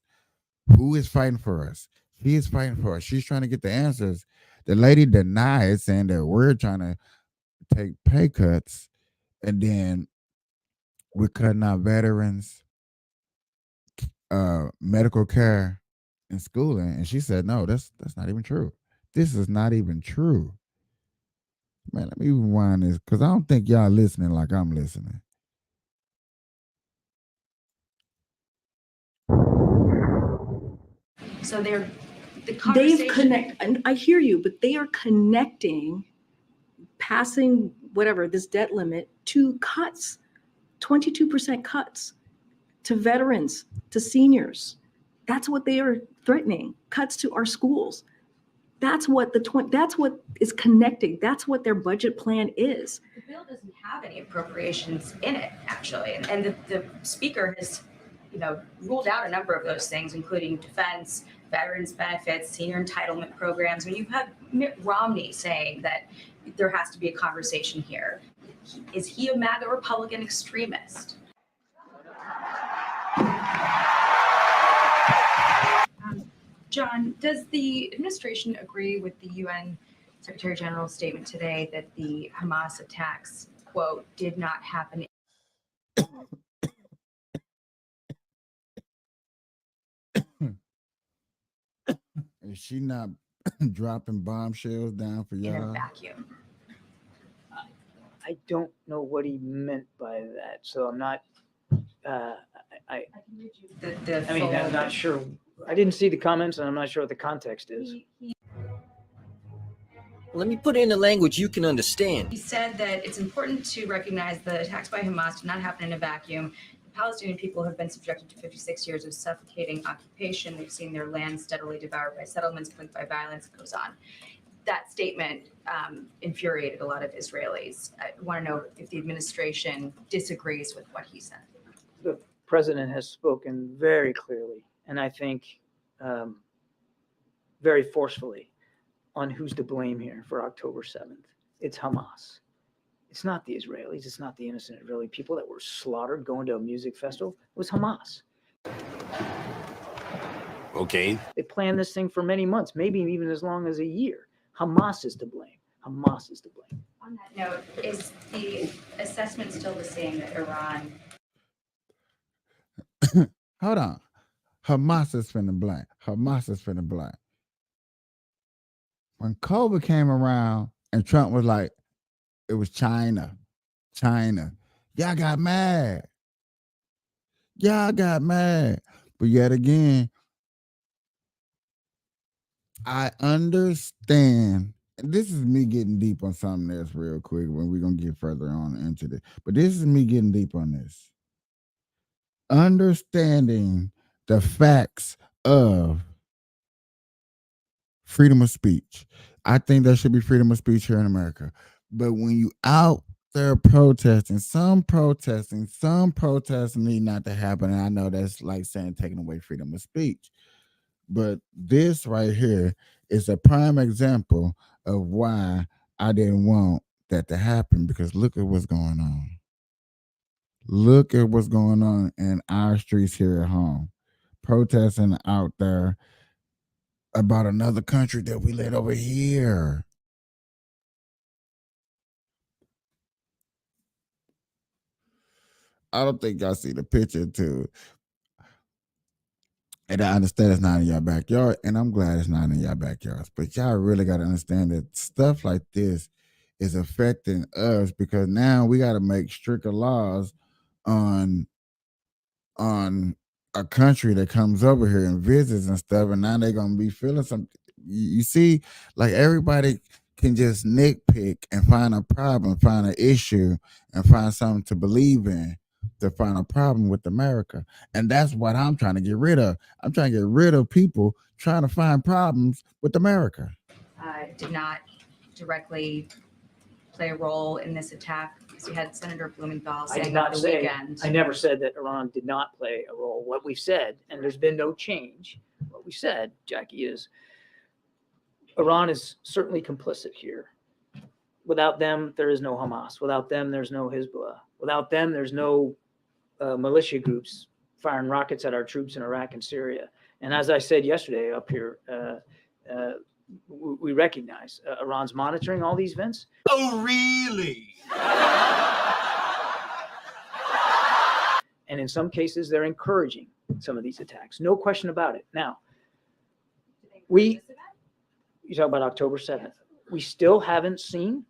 Who is fighting for us? She is fighting for us. She's trying to get the answers. The lady denied, saying that we're trying to take pay cuts, and then we're cutting out veterans, medical care, and schooling. And she said, no, that's not even true. This is not even true. Man, let me rewind this because I don't think y'all listening like I'm listening. So the They've conversation. and I hear you, but they are connecting passing whatever this debt limit to cuts, 22% cuts to veterans, to seniors. That's what they are threatening. Cuts to our schools. That's what that's what is connecting. That's what their budget plan is. The bill doesn't have any appropriations in it, actually, and the speaker has, ruled out a number of those things, including defense, veterans benefits, senior entitlement programs. When you have Mitt Romney saying that there has to be a conversation here, is he a MAGA Republican extremist? John, does the administration agree with the UN Secretary General's statement today that the Hamas attacks, quote, did not happen? Is she not dropping bombshells down for In a y'all? vacuum. I don't know what he meant by that, so I'm not. The I mean, I'm not sure. I didn't see the comments, and I'm not sure what the context is. Let me put it in a language you can understand. He said that it's important to recognize the attacks by Hamas did not happen in a vacuum. The Palestinian people have been subjected to 56 years of suffocating occupation. They've seen their land steadily devoured by settlements, plagued by violence. It goes on. That statement infuriated a lot of Israelis. I want to know if the administration disagrees with what he said. The president has spoken very clearly, and I think very forcefully, on who's to blame here for October 7th. It's Hamas. It's not the Israelis. It's not the innocent Israeli people that were slaughtered going to a music festival. It was Hamas. Okay. They planned this thing for many months, maybe even as long as a year. Hamas is to blame. Hamas is to blame. On that note, is the assessment still the same that Iran? Hold on. Hamas is finna blame. Hamas is finna blame. When COVID came around and Trump was like, it was China. Y'all got mad. But yet again, I understand. And this is me getting deep on something else real quick when we're going to get further on into this. But this is me getting deep on this. Understanding the facts of freedom of speech. I think there should be freedom of speech here in America. But when you out there protesting, some protesting need not to happen. And I know that's like saying taking away freedom of speech. But this right here is a prime example of why I didn't want that to happen, because look at what's going on. Look at what's going on in our streets here at home. Protesting out there about another country that we let over here. I don't think y'all see the picture too. And I understand it's not in your backyard, and I'm glad it's not in your backyards. But y'all really got to understand that stuff like this is affecting us, because now we got to make stricter laws on a country that comes over here and visits and stuff, and now they're gonna be feeling something. You see, like everybody can just nitpick and find a problem, find an issue, and find something to believe in to find a problem with America. And that's what I'm trying to get rid of. I'm trying to get rid of people trying to find problems with America. Did not directly play a role in this attack. So you had Senator Blumenthal I did saying not over the say, weekend. I never said that Iran did not play a role. What we've said, and there's been no change, what we said, Jackie, is Iran is certainly complicit here. Without them, there is no Hamas. Without them, there's no Hezbollah. Without them, there's no militia groups firing rockets at our troops in Iraq and Syria. And as I said yesterday up here, we recognize Iran's monitoring all these events. Oh, really? And in some cases, they're encouraging some of these attacks. No question about it. Now, you talk about October 7th. We still haven't seen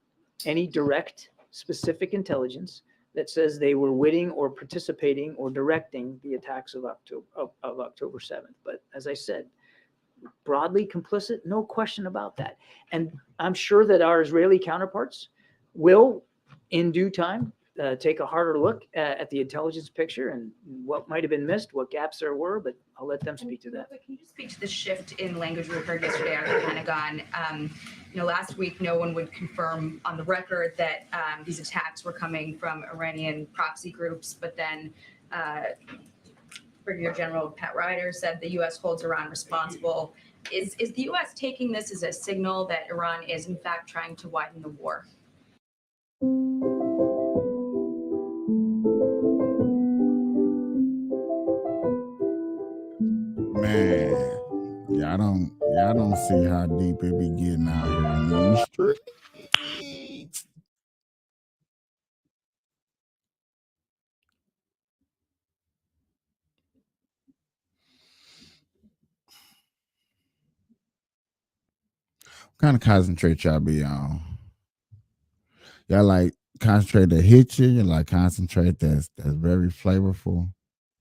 any direct, specific intelligence that says they were witting or participating or directing the attacks of October 7th. But as I said, broadly complicit, no question about that. And I'm sure that our Israeli counterparts will, in due time, take a harder look at the intelligence picture and what might have been missed, what gaps there were, but I'll let them speak to that. Can you just speak to the shift in language we heard yesterday out of the Pentagon? Last week, no one would confirm on the record that these attacks were coming from Iranian proxy groups, but then Brigadier General Pat Ryder said the U.S. holds Iran responsible. Is the U.S. taking this as a signal that Iran is, in fact, trying to widen the war? Man, y'all don't see how deep it be getting out here in these streets. What kind of concentrate y'all be on? Y'all like concentrate that hit you? You like concentrate that's very flavorful,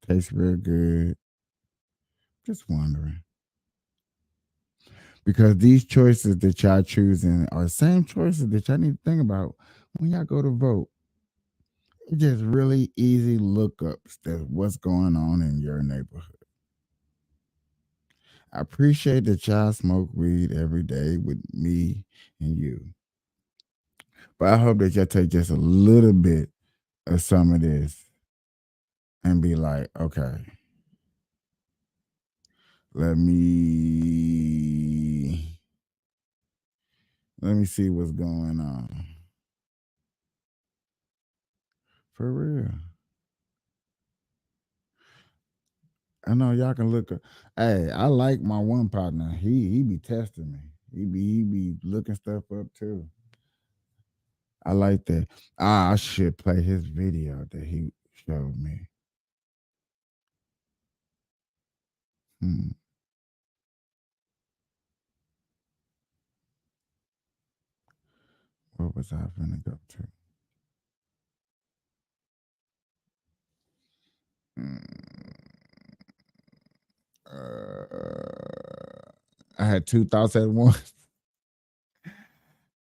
tastes real good? Just wondering. Because these choices that y'all choosing are the same choices that y'all need to think about when y'all go to vote. It's just really easy lookups that's what's going on in your neighborhood. I appreciate that y'all smoke weed every day with me and you. But I hope that y'all take just a little bit of some of this and be like, okay, let me see what's going on. For real. I know y'all can look. Hey, I like my one partner. He be testing me. He be looking stuff up too. I like that. I should play his video that he showed me. What was I finna go to? I had two thoughts at once.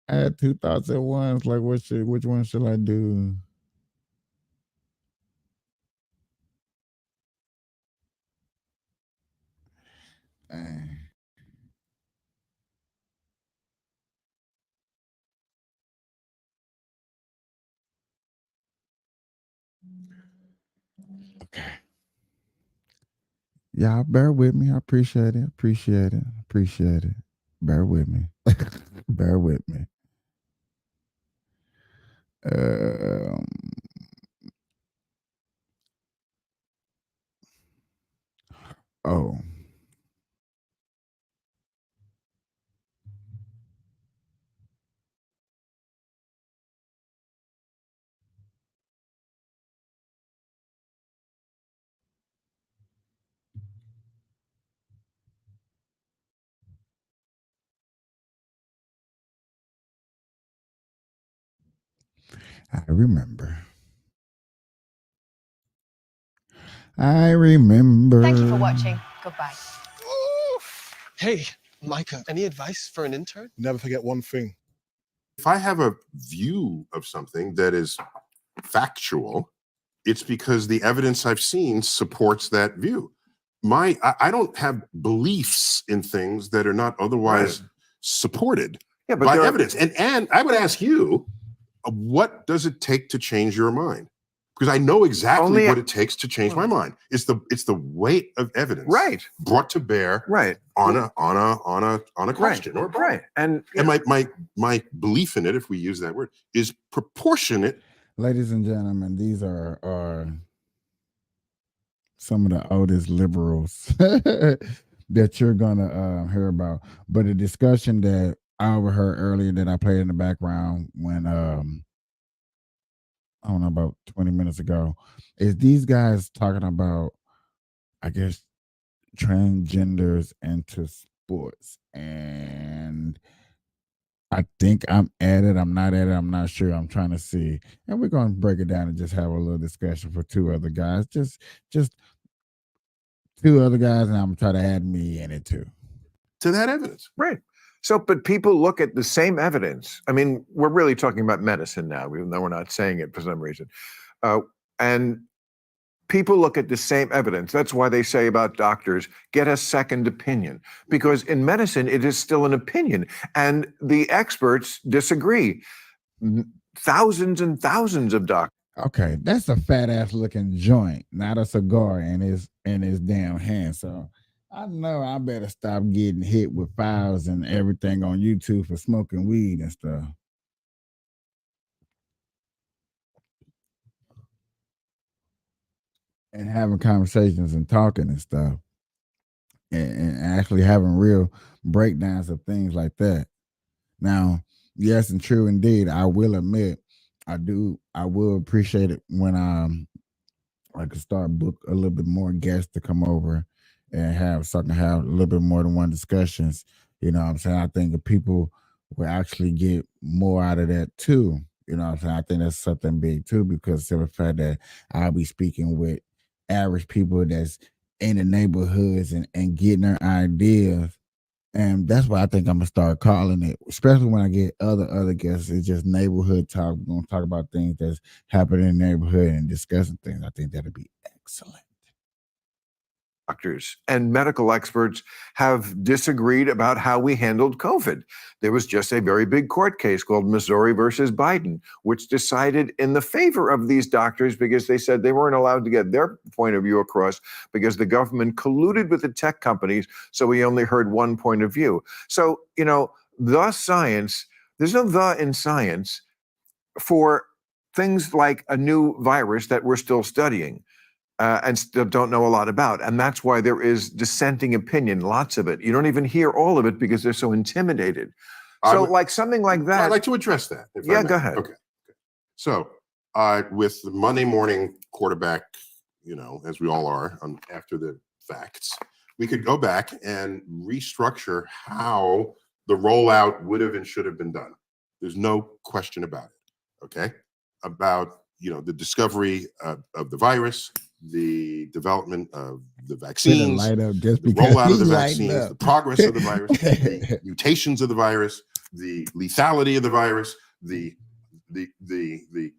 I had two thoughts at once. Like, which one should I do? Okay. Y'all bear with me. I appreciate it. Appreciate it. Appreciate it. Bear with me. Bear with me. Oh. I remember. I remember. Thank you for watching. Goodbye. Hey, Micah, any advice for an intern? Never forget one thing. If I have a view of something that is factual, it's because the evidence I've seen supports that view. I don't have beliefs in things that are not otherwise supported by evidence. And I would ask you, what does it take to change your mind? Because I know exactly what it takes to change my mind. It's the weight of evidence, brought to bear, on a question or a problem. And my belief in it, if we use that word, is proportionate. Ladies and gentlemen, these are some of the oldest liberals that you're gonna hear about. But a discussion that I overheard earlier that I played in the background when I don't know, about 20 minutes ago, is these guys talking about, I guess, transgenders into sports. And I think I'm at it. I'm not at it. I'm not sure. I'm trying to see. And we're going to break it down and just have a little discussion for two other guys. Just two other guys, and I'm going to try to add me in it too. To that evidence. Right. So, but people look at the same evidence. I mean, we're really talking about medicine now, even though we're not saying it for some reason. And people look at the same evidence. That's why they say about doctors, get a second opinion. Because in medicine, it is still an opinion. And the experts disagree. Thousands and thousands of doctors. Okay, that's a fat ass looking joint, not a cigar in his damn hand. So I know I better stop getting hit with files and everything on YouTube for smoking weed and stuff. And having conversations and talking and stuff. And actually having real breakdowns of things like that. Now, yes and true indeed, I will admit, I will appreciate it when I could start book a little bit more guests to come over and have a little bit more than one discussions. You know what I'm saying? I think that people will actually get more out of that too. You know what I'm saying? I think that's something big too, because of the fact that I'll be speaking with average people that's in the neighborhoods and getting their ideas. And that's why I think I'm gonna start calling it, especially when I get other guests. It's just neighborhood talk. We're gonna talk about things that's happening in the neighborhood and discussing things. I think that'd be excellent. Doctors and medical experts have disagreed about how we handled COVID. There was just a very big court case called Missouri versus Biden, which decided in the favor of these doctors because they said they weren't allowed to get their point of view across because the government colluded with the tech companies. So we only heard one point of view. So, you know, the science, there's no the in science for things like a new virus that we're still studying. And still don't know a lot about. And that's why there is dissenting opinion, lots of it. You don't even hear all of it because they're so intimidated. So like something like that. I'd like to address that. Yeah, go ahead. Okay. So with the Monday morning quarterback, you know, as we all are after the facts, we could go back and restructure how the rollout would have and should have been done. There's no question about it. Okay. About, you know, the discovery of the virus, the development of the vaccines, the rollout of the vaccines, the progress of the virus, the mutations of the virus, the lethality of the virus, the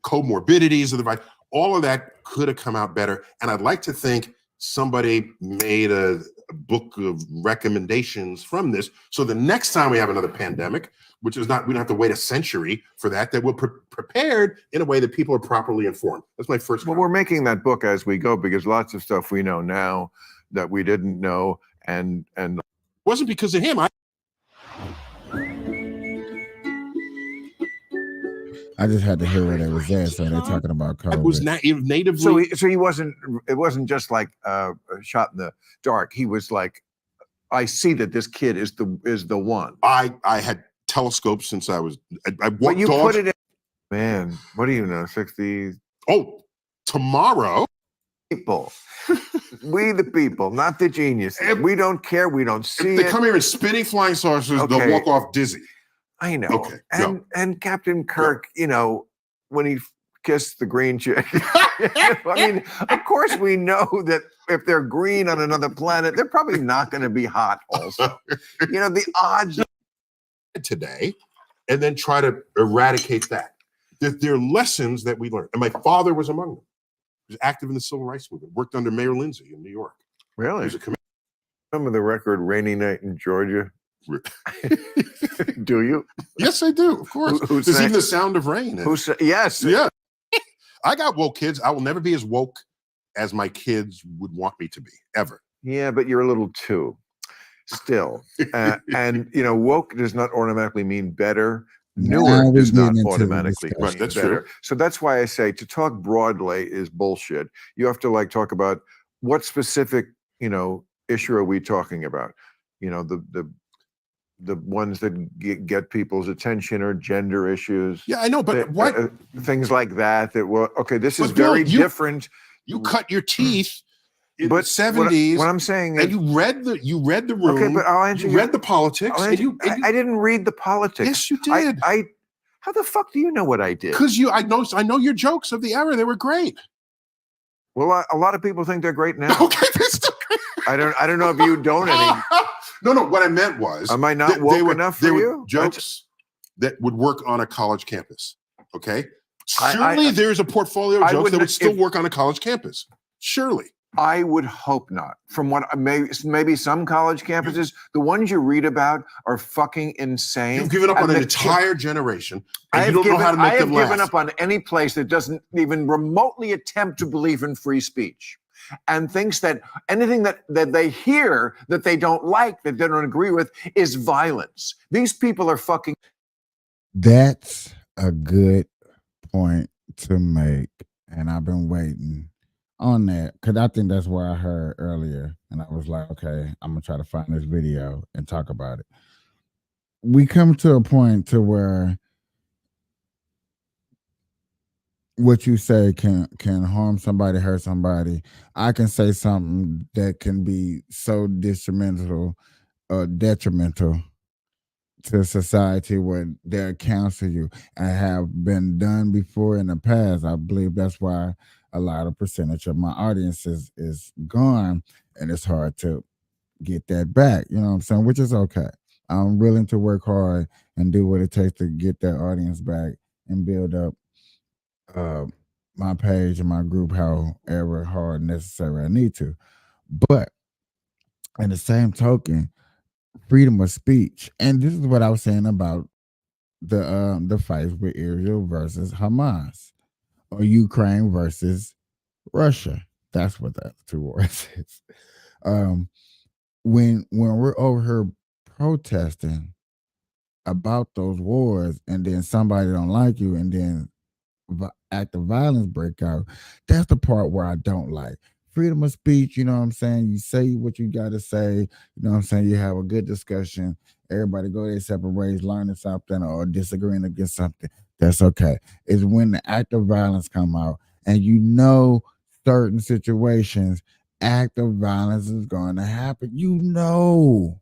comorbidities of the virus. All of that could have come out better. And I'd like to think somebody made a book of recommendations from this. So the next time we have another pandemic, which is not, we don't have to wait a century for that we're prepared in a way that people are properly informed. That's my first. Well, we're making that book as we go because lots of stuff we know now that we didn't know. And it wasn't because of him. I just had to hear where they was at, so they're talking about COVID. It was natively. So he wasn't. It wasn't just like a shot in the dark. He was like, I see that this kid is the one. I had telescopes since I was. I walked but you dogs. put it in. Man, what do you know? 60. Oh, tomorrow. People. We the people, not the geniuses. We don't care. We don't see if they it. come here in spinning flying saucers, they'll walk off dizzy. I know. Okay. And Captain Kirk, you know, when he kiss the green chick. I mean, of course we know that if they're green on another planet, they're probably not going to be hot also. You know, the odds today, and then try to eradicate that. There are lessons that we learned. And my father was among them. He was active in the civil rights movement, worked under Mayor Lindsay in New York. Really? He was a commander. Some of the record Rainy Night in Georgia. Do you? Yes, I do. Of course. Who's There's saying- even the sound of rain. Yes. Yeah. I got woke kids. I will never be as woke as my kids would want me to be, ever. Yeah, but you're a little too. Still. And, you know, woke does not automatically mean better. Now Newer we're does not getting into the automatically discussion. mean Right, that's better. true. So that's why I say to talk broadly is bullshit. You have to like talk about what specific, you know, issue are we talking about? You know, the ones that get people's attention or gender issues. Yeah, I know, but what things like that well, okay, this is But Bill, very you- different. you cut your teeth in But the 70s. what I'm saying and is, you read the room. okay, but I'll answer you your- read the politics. I'll And answer- you, I didn't read the politics. Yes, you did. I how the fuck do you know what I did? Because I know your jokes of the era. They were great. Well, a lot of people think they're great now. Okay, they're still great. I don't know if you don't any. No. What I meant was, Am I not that woke they were, enough they for were you? jokes that would work on a college campus. Okay, I- surely there's a portfolio of I jokes that wouldn't- would still if- work on a college campus. Surely. I would hope not. From what maybe some college campuses, the ones you read about are fucking insane. You've given up And on an the entire generation, and I you don't know how to make have them laugh. given up on any place that doesn't even remotely attempt to believe in free speech and thinks that anything that they hear that they don't like, that they don't agree with, is violence. These people are fucking. That's a good point to make, and I've been waiting on that because I think that's what I heard earlier, and I was like, okay, I'm gonna try to find this video and talk about it. We come to a point to where what you say can harm somebody, hurt somebody. I can say something that can be so detrimental to society where they'll counsel you and have been done before in the past. I believe that's why a lot of percentage of my audience is gone, and it's hard to get that back. You know what I'm saying? Which is okay. I'm willing to work hard and do what it takes to get that audience back and build up my page and my group however hard necessary I need to. But in the same token, freedom of speech, and this is what I was saying about the fights with Israel versus Hamas, or Ukraine versus Russia. That's what that two wars is. When we're over here protesting about those wars, and then somebody don't like you, and then act of violence break out, that's the part where I don't like. Freedom of speech, you know what I'm saying? You say what you got to say, you know what I'm saying? You have a good discussion. Everybody go their separate ways, learning something or disagreeing against something. That's okay. It's when the act of violence come out and you know certain situations, act of violence is going to happen. You know,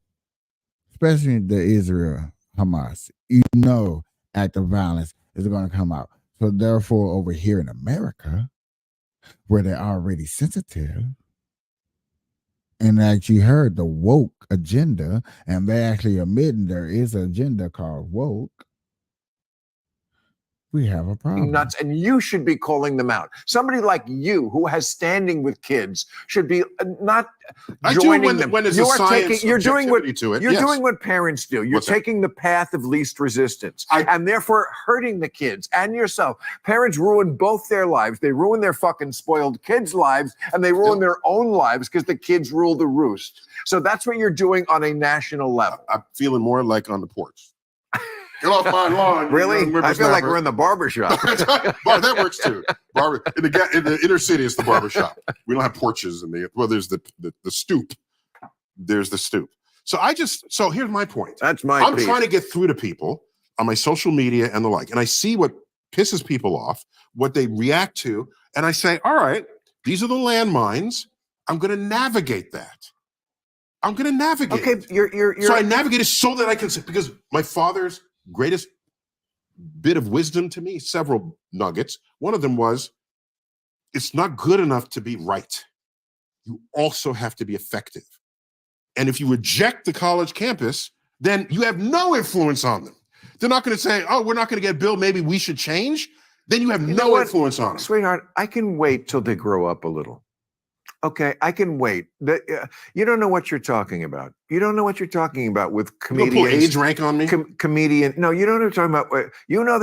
especially the Israel Hamas, you know act of violence is going to come out. So therefore, over here in America, where they're already sensitive, and actually heard the woke agenda, and they actually admitting there is an agenda called woke, we have a problem. Nuts, and you should be calling them out. Somebody like you, who has standing with kids, should be not I do it joining when- them. when there's You a are science you're doing what objectivity to it, you're yes. doing what parents do. You're What's that? taking the path of least resistance, and therefore hurting the kids and yourself. Parents ruin both their lives. They ruin their fucking spoiled kids' lives, and they ruin their own lives because the kids rule the roost. So that's what you're doing on a national level. I'm feeling more like on the porch. Get off my lawn. Really? you I feel like whippersnapper. we're in the barber shop. That works too. In the inner city, it's the barber shop. We don't have porches in there's the stoop. There's the stoop. So here's my point. That's my I'm piece. trying to get through to people on my social media and the like, and I see what pisses people off, what they react to, and I say, all right, these are the landmines. I'm going to navigate that. I'm going to navigate. Okay, you're So I navigate it so that I can say, because my father's greatest bit of wisdom to me, several nuggets. One of them was, it's not good enough to be right. You also have to be effective. And if you reject the college campus, then you have no influence on them. They're not going to say, oh, we're not going to get Bill, maybe we should change. Then you have no influence on them. Sweetheart, I can wait till they grow up a little. Okay, I can wait. You don't know what you're talking about. You don't know what you're talking about with comedians. You pull age rank on me? Comedian. No, you don't know what I'm talking about. You know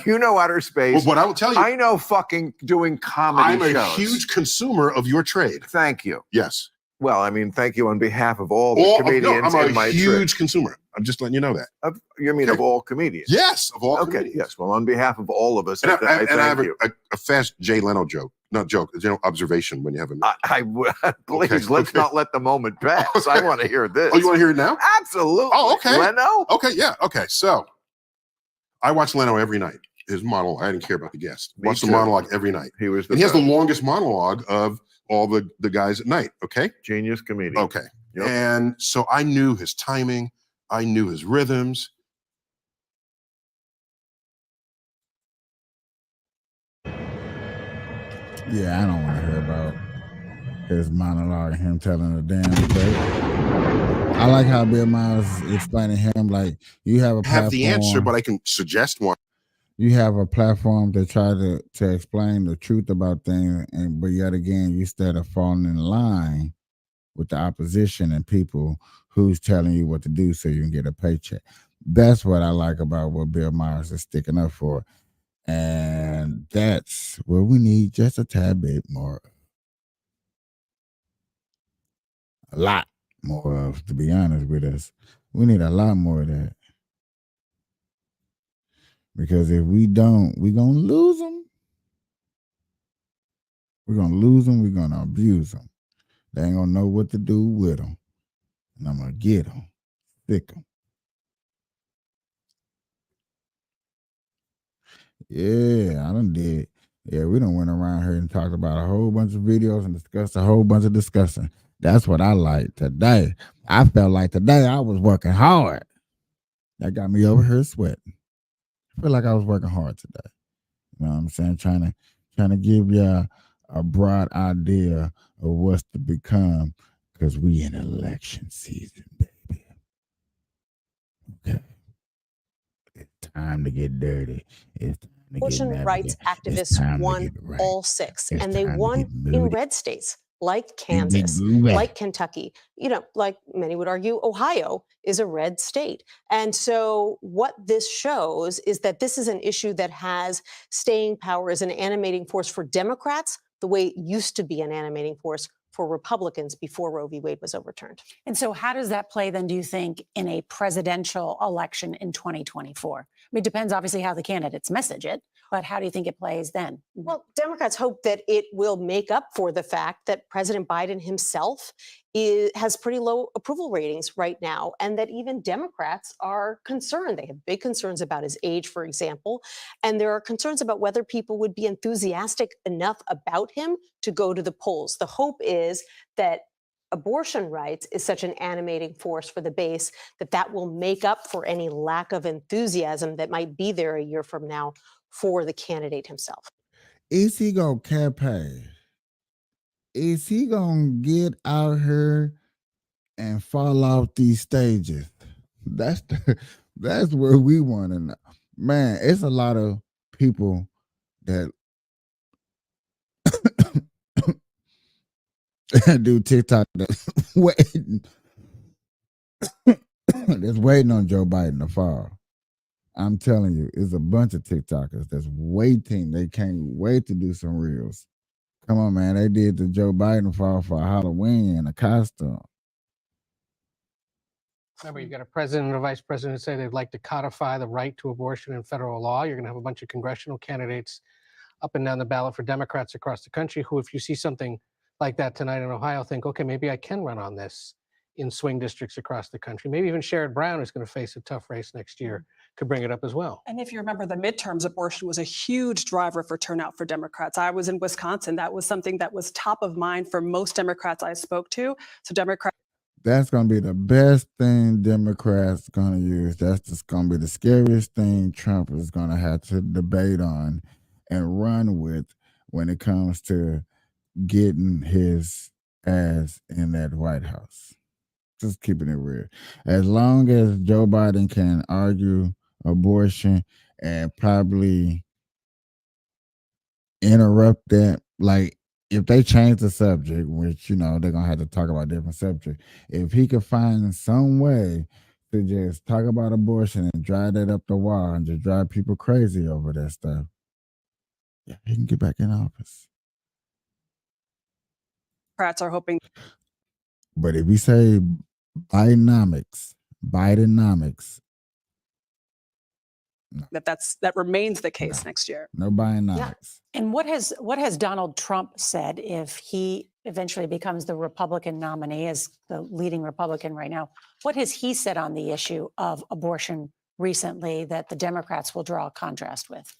you know outer space. Well, what I will tell you, I know fucking doing comedy shows. I'm a huge consumer of your trade. Thank you. Yes. Well, I mean, thank you on behalf of all the comedians I'm in my a huge consumer. I'm just letting you know that. You mean of all comedians? Yes, of all comedians. Yes. Well, on behalf of all of us, And I thank have you. a fast Jay Leno joke. Not joke, observation when you have a Please, let's not let the moment pass. I want to hear this. Oh, you want to hear it now? Absolutely. Oh, okay. Leno? Okay, yeah. Okay, so I watch Leno every night. His monologue. I didn't care about the guest. Watch the monologue every night. He was and he has the longest monologue of all the guys at night. Okay. Genius comedian. Okay. Yep. And so I knew his timing. I knew his rhythms. Yeah, I don't want to hear about his monologue and him telling a damn joke. I like how Bill Maher's explaining him like you have a platform. Have the answer, but I can suggest one. You have a platform to try to explain the truth about things, but yet again, you instead of falling in line with the opposition and people who's telling you what to do so you can get a paycheck. That's what I like about what Bill Maher is sticking up for. And that's where we need just a tad bit more. A lot more of, to be honest with us. We need a lot more of that. Because if we don't, we're going to lose them. We're going to lose them. We're going to abuse them. They ain't going to know what to do with them. And I'm going to get them. Stick them. Yeah, I done did. Yeah, we done went around here and talked about a whole bunch of videos and discussed a whole bunch of discussing. That's what I like today. I felt like today I was working hard. That got me over here sweating. I feel like I was working hard today. You know what I'm saying? Trying to give you a broad idea of what's to become, because we in election season, baby. Okay. It's time to get dirty. It's time to Abortion get rights activists won all 6, and they won in red states like Kansas, like Kentucky, like many would argue, Ohio is a red state. And so what this shows is that this is an issue that has staying power as an animating force for Democrats, the way it used to be an animating force for Republicans before Roe v. Wade was overturned. And so how does that play then, do you think, in a presidential election in 2024? I mean, it depends obviously how the candidates message it, but how do you think it plays then? Well, Democrats hope that it will make up for the fact that President Biden himself has pretty low approval ratings right now, and that even Democrats are concerned. They have big concerns about his age, for example, and there are concerns about whether people would be enthusiastic enough about him to go to the polls. The hope is that abortion rights is such an animating force for the base that will make up for any lack of enthusiasm that might be there a year from now for the candidate himself. Is he going to campaign? Is he going to get out here and fall off these stages? That's where we want to know. Man, it's a lot of people that do TikTok that's waiting on Joe Biden to fall. I'm telling you, it's a bunch of TikTokers that's waiting. They can't wait to do some reels. Come on, man. They did the Joe Biden fall for Halloween in a costume. Remember, you've got a president and a vice president say they'd like to codify the right to abortion in federal law. You're going to have a bunch of congressional candidates up and down the ballot for Democrats across the country who, if you see something like that tonight in Ohio, think, okay, maybe I can run on this in swing districts across the country. Maybe even Sherrod Brown, who's going to face a tough race next year, could bring it up as well. And if you remember the midterms, abortion was a huge driver for turnout for Democrats. I was in Wisconsin. That was something that was top of mind for most Democrats I spoke to. So Democrats. That's gonna be the best thing Democrats gonna use. That's just gonna be the scariest thing Trump is gonna have to debate on and run with when it comes to getting his ass in that White House. Just keeping it real. As long as Joe Biden can argue abortion and probably interrupt that, like if they change the subject, which they're gonna have to talk about different subject, if he could find some way to just talk about abortion and drive that up the wall and just drive people crazy over that stuff, yeah, he can get back in office. Democrats are hoping. But if we say Bidenomics, that remains the case next year. no Bidenomics. And what has Donald Trump said if he eventually becomes the Republican nominee, as the leading Republican right now? What has he said on the issue of abortion recently that the Democrats will draw a contrast with?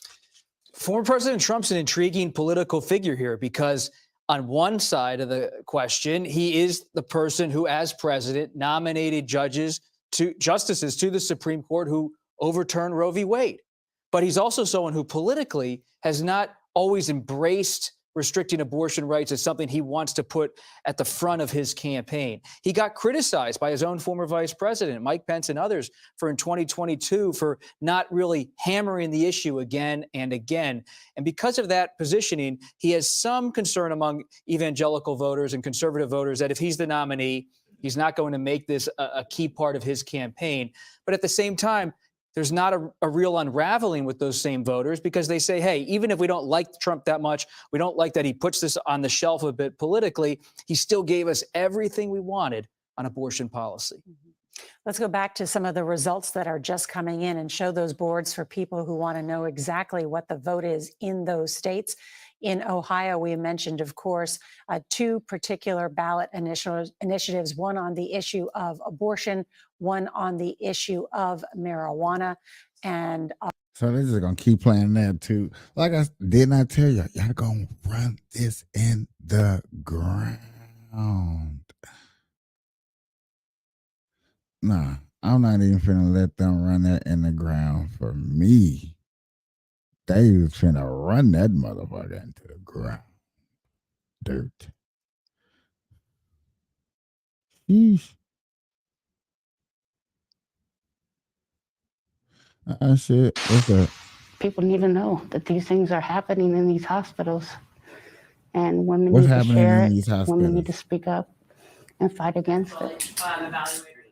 Former President Trump's an intriguing political figure here because on one side of the question, he is the person who, as president, nominated justices to the Supreme Court who overturned Roe v. Wade. But he's also someone who politically has not always embraced restricting abortion rights as something he wants to put at the front of his campaign. He got criticized by his own former vice president, Mike Pence, and others in 2022 for not really hammering the issue again and again. And because of that positioning, he has some concern among evangelical voters and conservative voters that if he's the nominee, he's not going to make this a key part of his campaign. But at the same time, there's not a real unraveling with those same voters because they say, hey, even if we don't like Trump that much, we don't like that he puts this on the shelf a bit politically, he still gave us everything we wanted on abortion policy. Let's go back to some of the results that are just coming in and show those boards for people who want to know exactly what the vote is in those states. In Ohio, we mentioned, of course, two particular ballot initiatives, one on the issue of abortion, one on the issue of marijuana. And so they're just gonna keep playing that too. Like I did not tell you, y'all gonna run this in the ground. Nah, I'm not even finna let them run that in the ground for me. They was finna run that motherfucker into the ground. Dirt. Sheesh. Shit. What's up? People need to know that these things are happening in these hospitals. And women What's need to happening share in it. these Women hospitals? need to speak up and fight against it.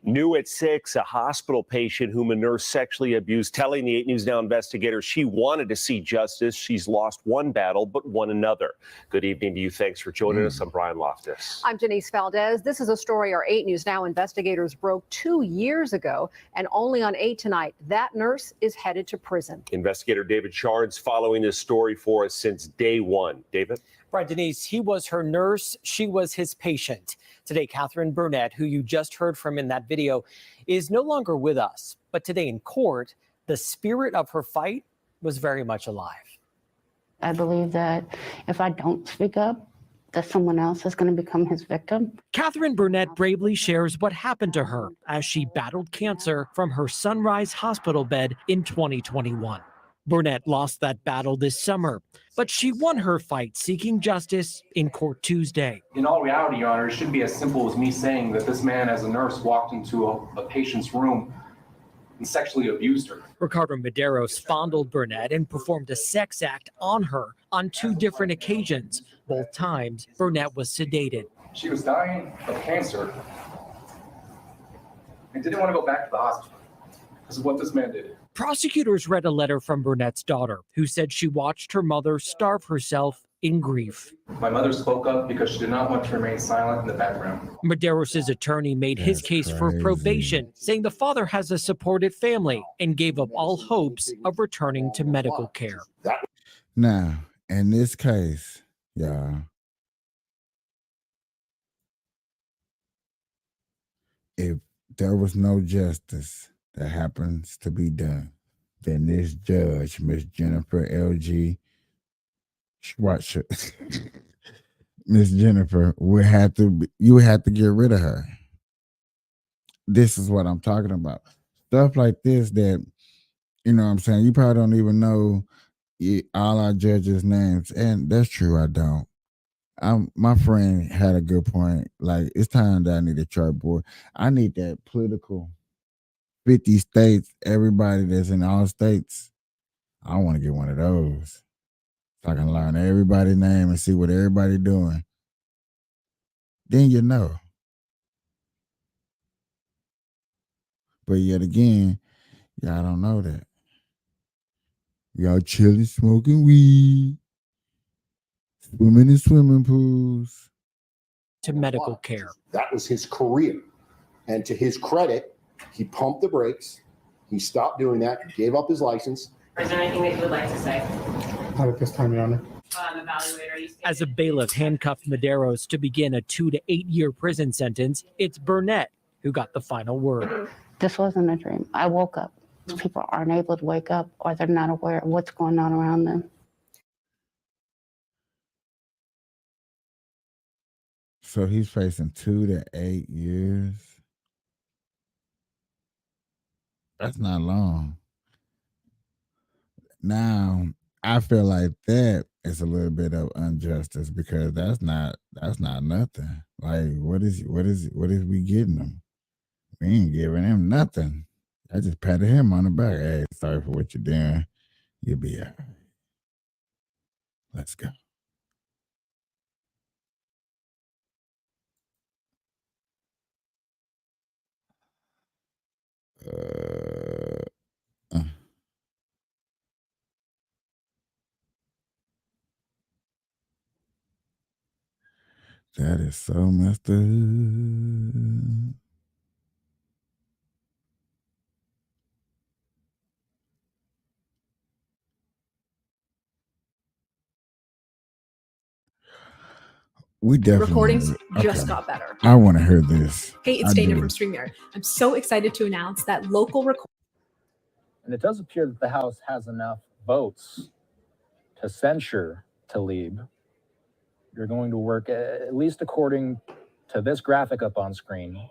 New at 6, a hospital patient whom a nurse sexually abused, telling the 8 News Now investigator she wanted to see justice. She's lost one battle, but won another. Good evening to you. Thanks for joining us. I'm Brian Loftus. I'm Janice Valdez. This is a story our 8 News Now investigators broke 2 years ago, and only on 8 tonight, that nurse is headed to prison. Investigator David Shards following this story for us since day one. David? Right, Denise, he was her nurse. She was his patient. Today, Catherine Burnett, who you just heard from in that video, is no longer with us. But today in court, the spirit of her fight was very much alive. I believe that if I don't speak up, that someone else is going to become his victim. Catherine Burnett bravely shares what happened to her as she battled cancer from her Sunrise Hospital bed in 2021. Burnett lost that battle this summer, but she won her fight seeking justice in court Tuesday. In all reality, Your Honor, it should be as simple as me saying that this man, as a nurse, walked into a patient's room and sexually abused her. Ricardo Medeiros fondled Burnett and performed a sex act on her on 2 different occasions. Both times, Burnett was sedated. She was dying of cancer and didn't want to go back to the hospital because of what this man did. Prosecutors read a letter from Burnett's daughter, who said she watched her mother starve herself in grief. My mother spoke up because she did not want to remain silent in the background. Medeiros' attorney made his case for probation, saying the father has a supportive family and gave up all hopes of returning to medical care. Now, in this case, y'all, if there was no justice that happens to be done, then this judge, Miss Jennifer L.G. Schwartz, Miss Jennifer, you would have to get rid of her. this is what I'm talking about. Stuff like this that, you know what I'm saying, you probably don't even know all our judges' names. And that's true, I don't. My friend had a good point. Like, it's time that I need a chartboard. I need that political 50 states, everybody that's in all states. I want to get one of those. So I can learn everybody's name and see what everybody doing. Then you know. But yet again, y'all don't know that. Y'all chilling, smoking weed, swimming in swimming pools. To medical care. That was his career. And to his credit, he pumped the brakes. He stopped doing that, gave up his license. Is there anything that you would like to say? Not at this time, Your Honor. As a bailiff handcuffed Medeiros to begin a 2 to 8 year prison sentence, it's Burnett who got the final word. This wasn't a dream. I woke up. People aren't able to wake up, or they're not aware of what's going on around them. So he's facing 2 to 8 years. That's not long. Now, I feel like that is a little bit of injustice because that's not nothing. Like, what is we getting him? We ain't giving him nothing. I just patted him on the back. Hey, sorry for what you're doing. You'll be all right. Let's go. That is so messed up. We definitely Recordings just okay. got better. I want to hear this. Hey, it's I Dana do. from StreamYard. I'm so excited to announce that local And it does appear that the House has enough votes to censure Tlaib. You're going to work, at least according to this graphic up on screen.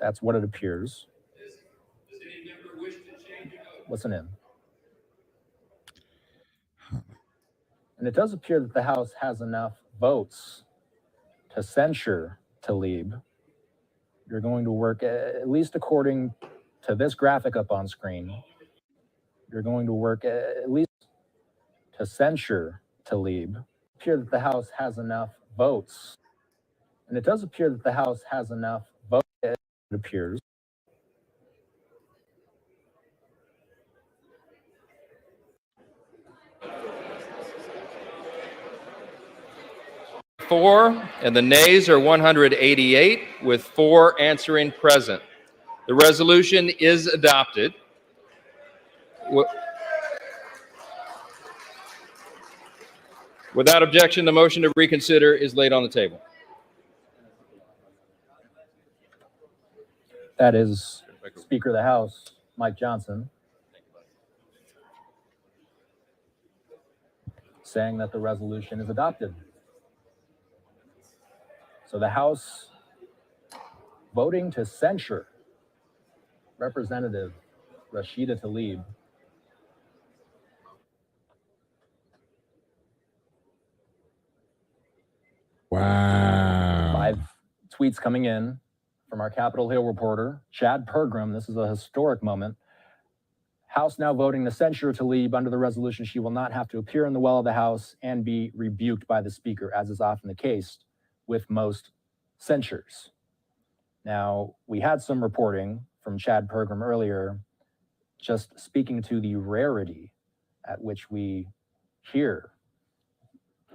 That's what it appears. Listen in. And it does appear that the House has enough votes to censure Tlaib. You're going to work, at least according to this graphic up on screen. You're going to work at least to censure Tlaib. It appears that the House has enough votes. And it does appear that the House has enough votes. It appears. For, and the nays are 188, with 4 answering present. The resolution is adopted. Without objection, the motion to reconsider is laid on the table. That is Speaker of the House, Mike Johnson, saying that the resolution is adopted. So the House voting to censure Representative Rashida Tlaib. Wow. 5 tweets coming in from our Capitol Hill reporter, Chad Pergram. This is a historic moment. House now voting to censure Tlaib under the resolution. She will not have to appear in the well of the House and be rebuked by the Speaker, as is often the case with most censures. Now, we had some reporting from Chad Pergram earlier, just speaking to the rarity at which we hear.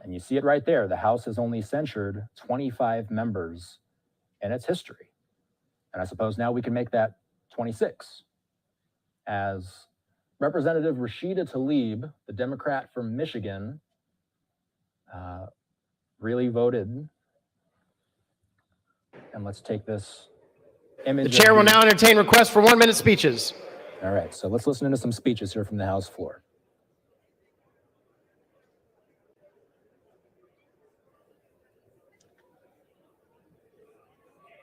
And you see it right there. The House has only censured 25 members in its history. And I suppose now we can make that 26. As Representative Rashida Tlaib, the Democrat from Michigan, really voted. And let's take this image. The chair will now entertain requests for 1-minute speeches. All right, so let's listen to some speeches here from the House floor.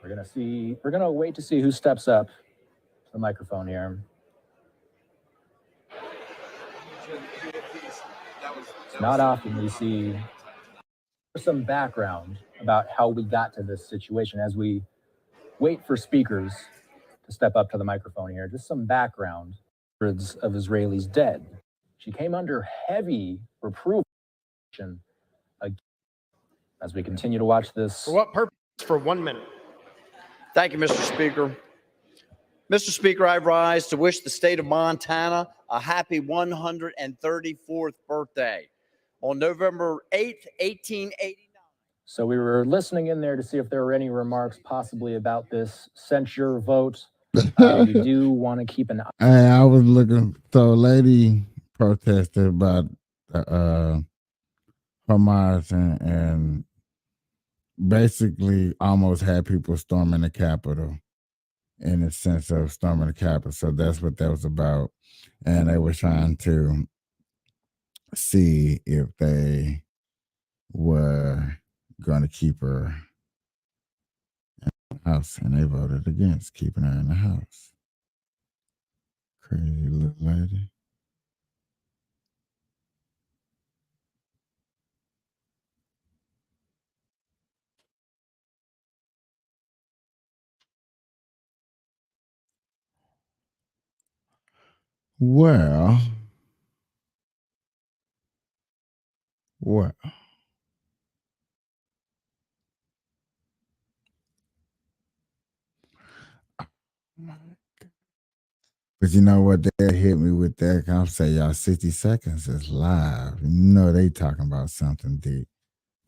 We're gonna wait to see who steps up to the microphone here. It's not often we see some background about how we got to this situation as we wait for speakers to step up to the microphone here. Just some background. Hundreds of Israelis dead. She came under heavy reproval as we continue to watch this. For what purpose? For 1 minute. Thank you, Mr. Speaker. Mr. Speaker, I rise to wish the state of Montana a happy 134th birthday. On November 8th, 1889. So we were listening in there to see if there were any remarks possibly about this censure vote. We do want to keep an eye. Hey, I was looking. So, a lady protested about Hamas and basically almost had people storming the Capitol in the sense of storming the Capitol. So that's what that was about. And they were trying to see if they were going to keep her in the house. And they voted against keeping her in the house. Crazy little lady. Well, but you know what? They hit me with that. I'll say, y'all, 60 seconds is live. You know they talking about something deep.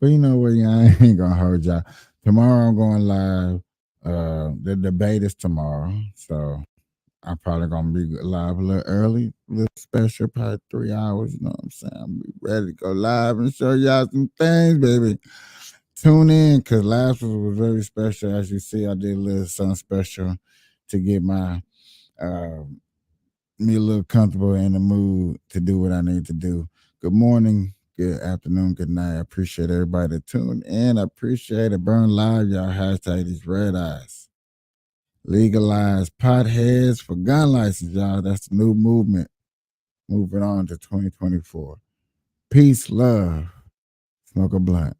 But you know what? Y'all ain't going to hold y'all. Tomorrow I'm going live. The debate is tomorrow. So I'm probably going to be live a little early, a little special, probably 3 hours. You know what I'm saying? I'll be ready to go live and show y'all some things, baby. Tune in, because last one was very special. As you see, I did a little something special to get my me a little comfortable in the mood to do what I need to do. Good morning, good afternoon, good night. I appreciate everybody that tuned in. I appreciate it. Burn live, y'all. Hashtag these red eyes. Legalize potheads for gun license, y'all. That's the new movement. Moving on to 2024. Peace, love. Smoke a blunt.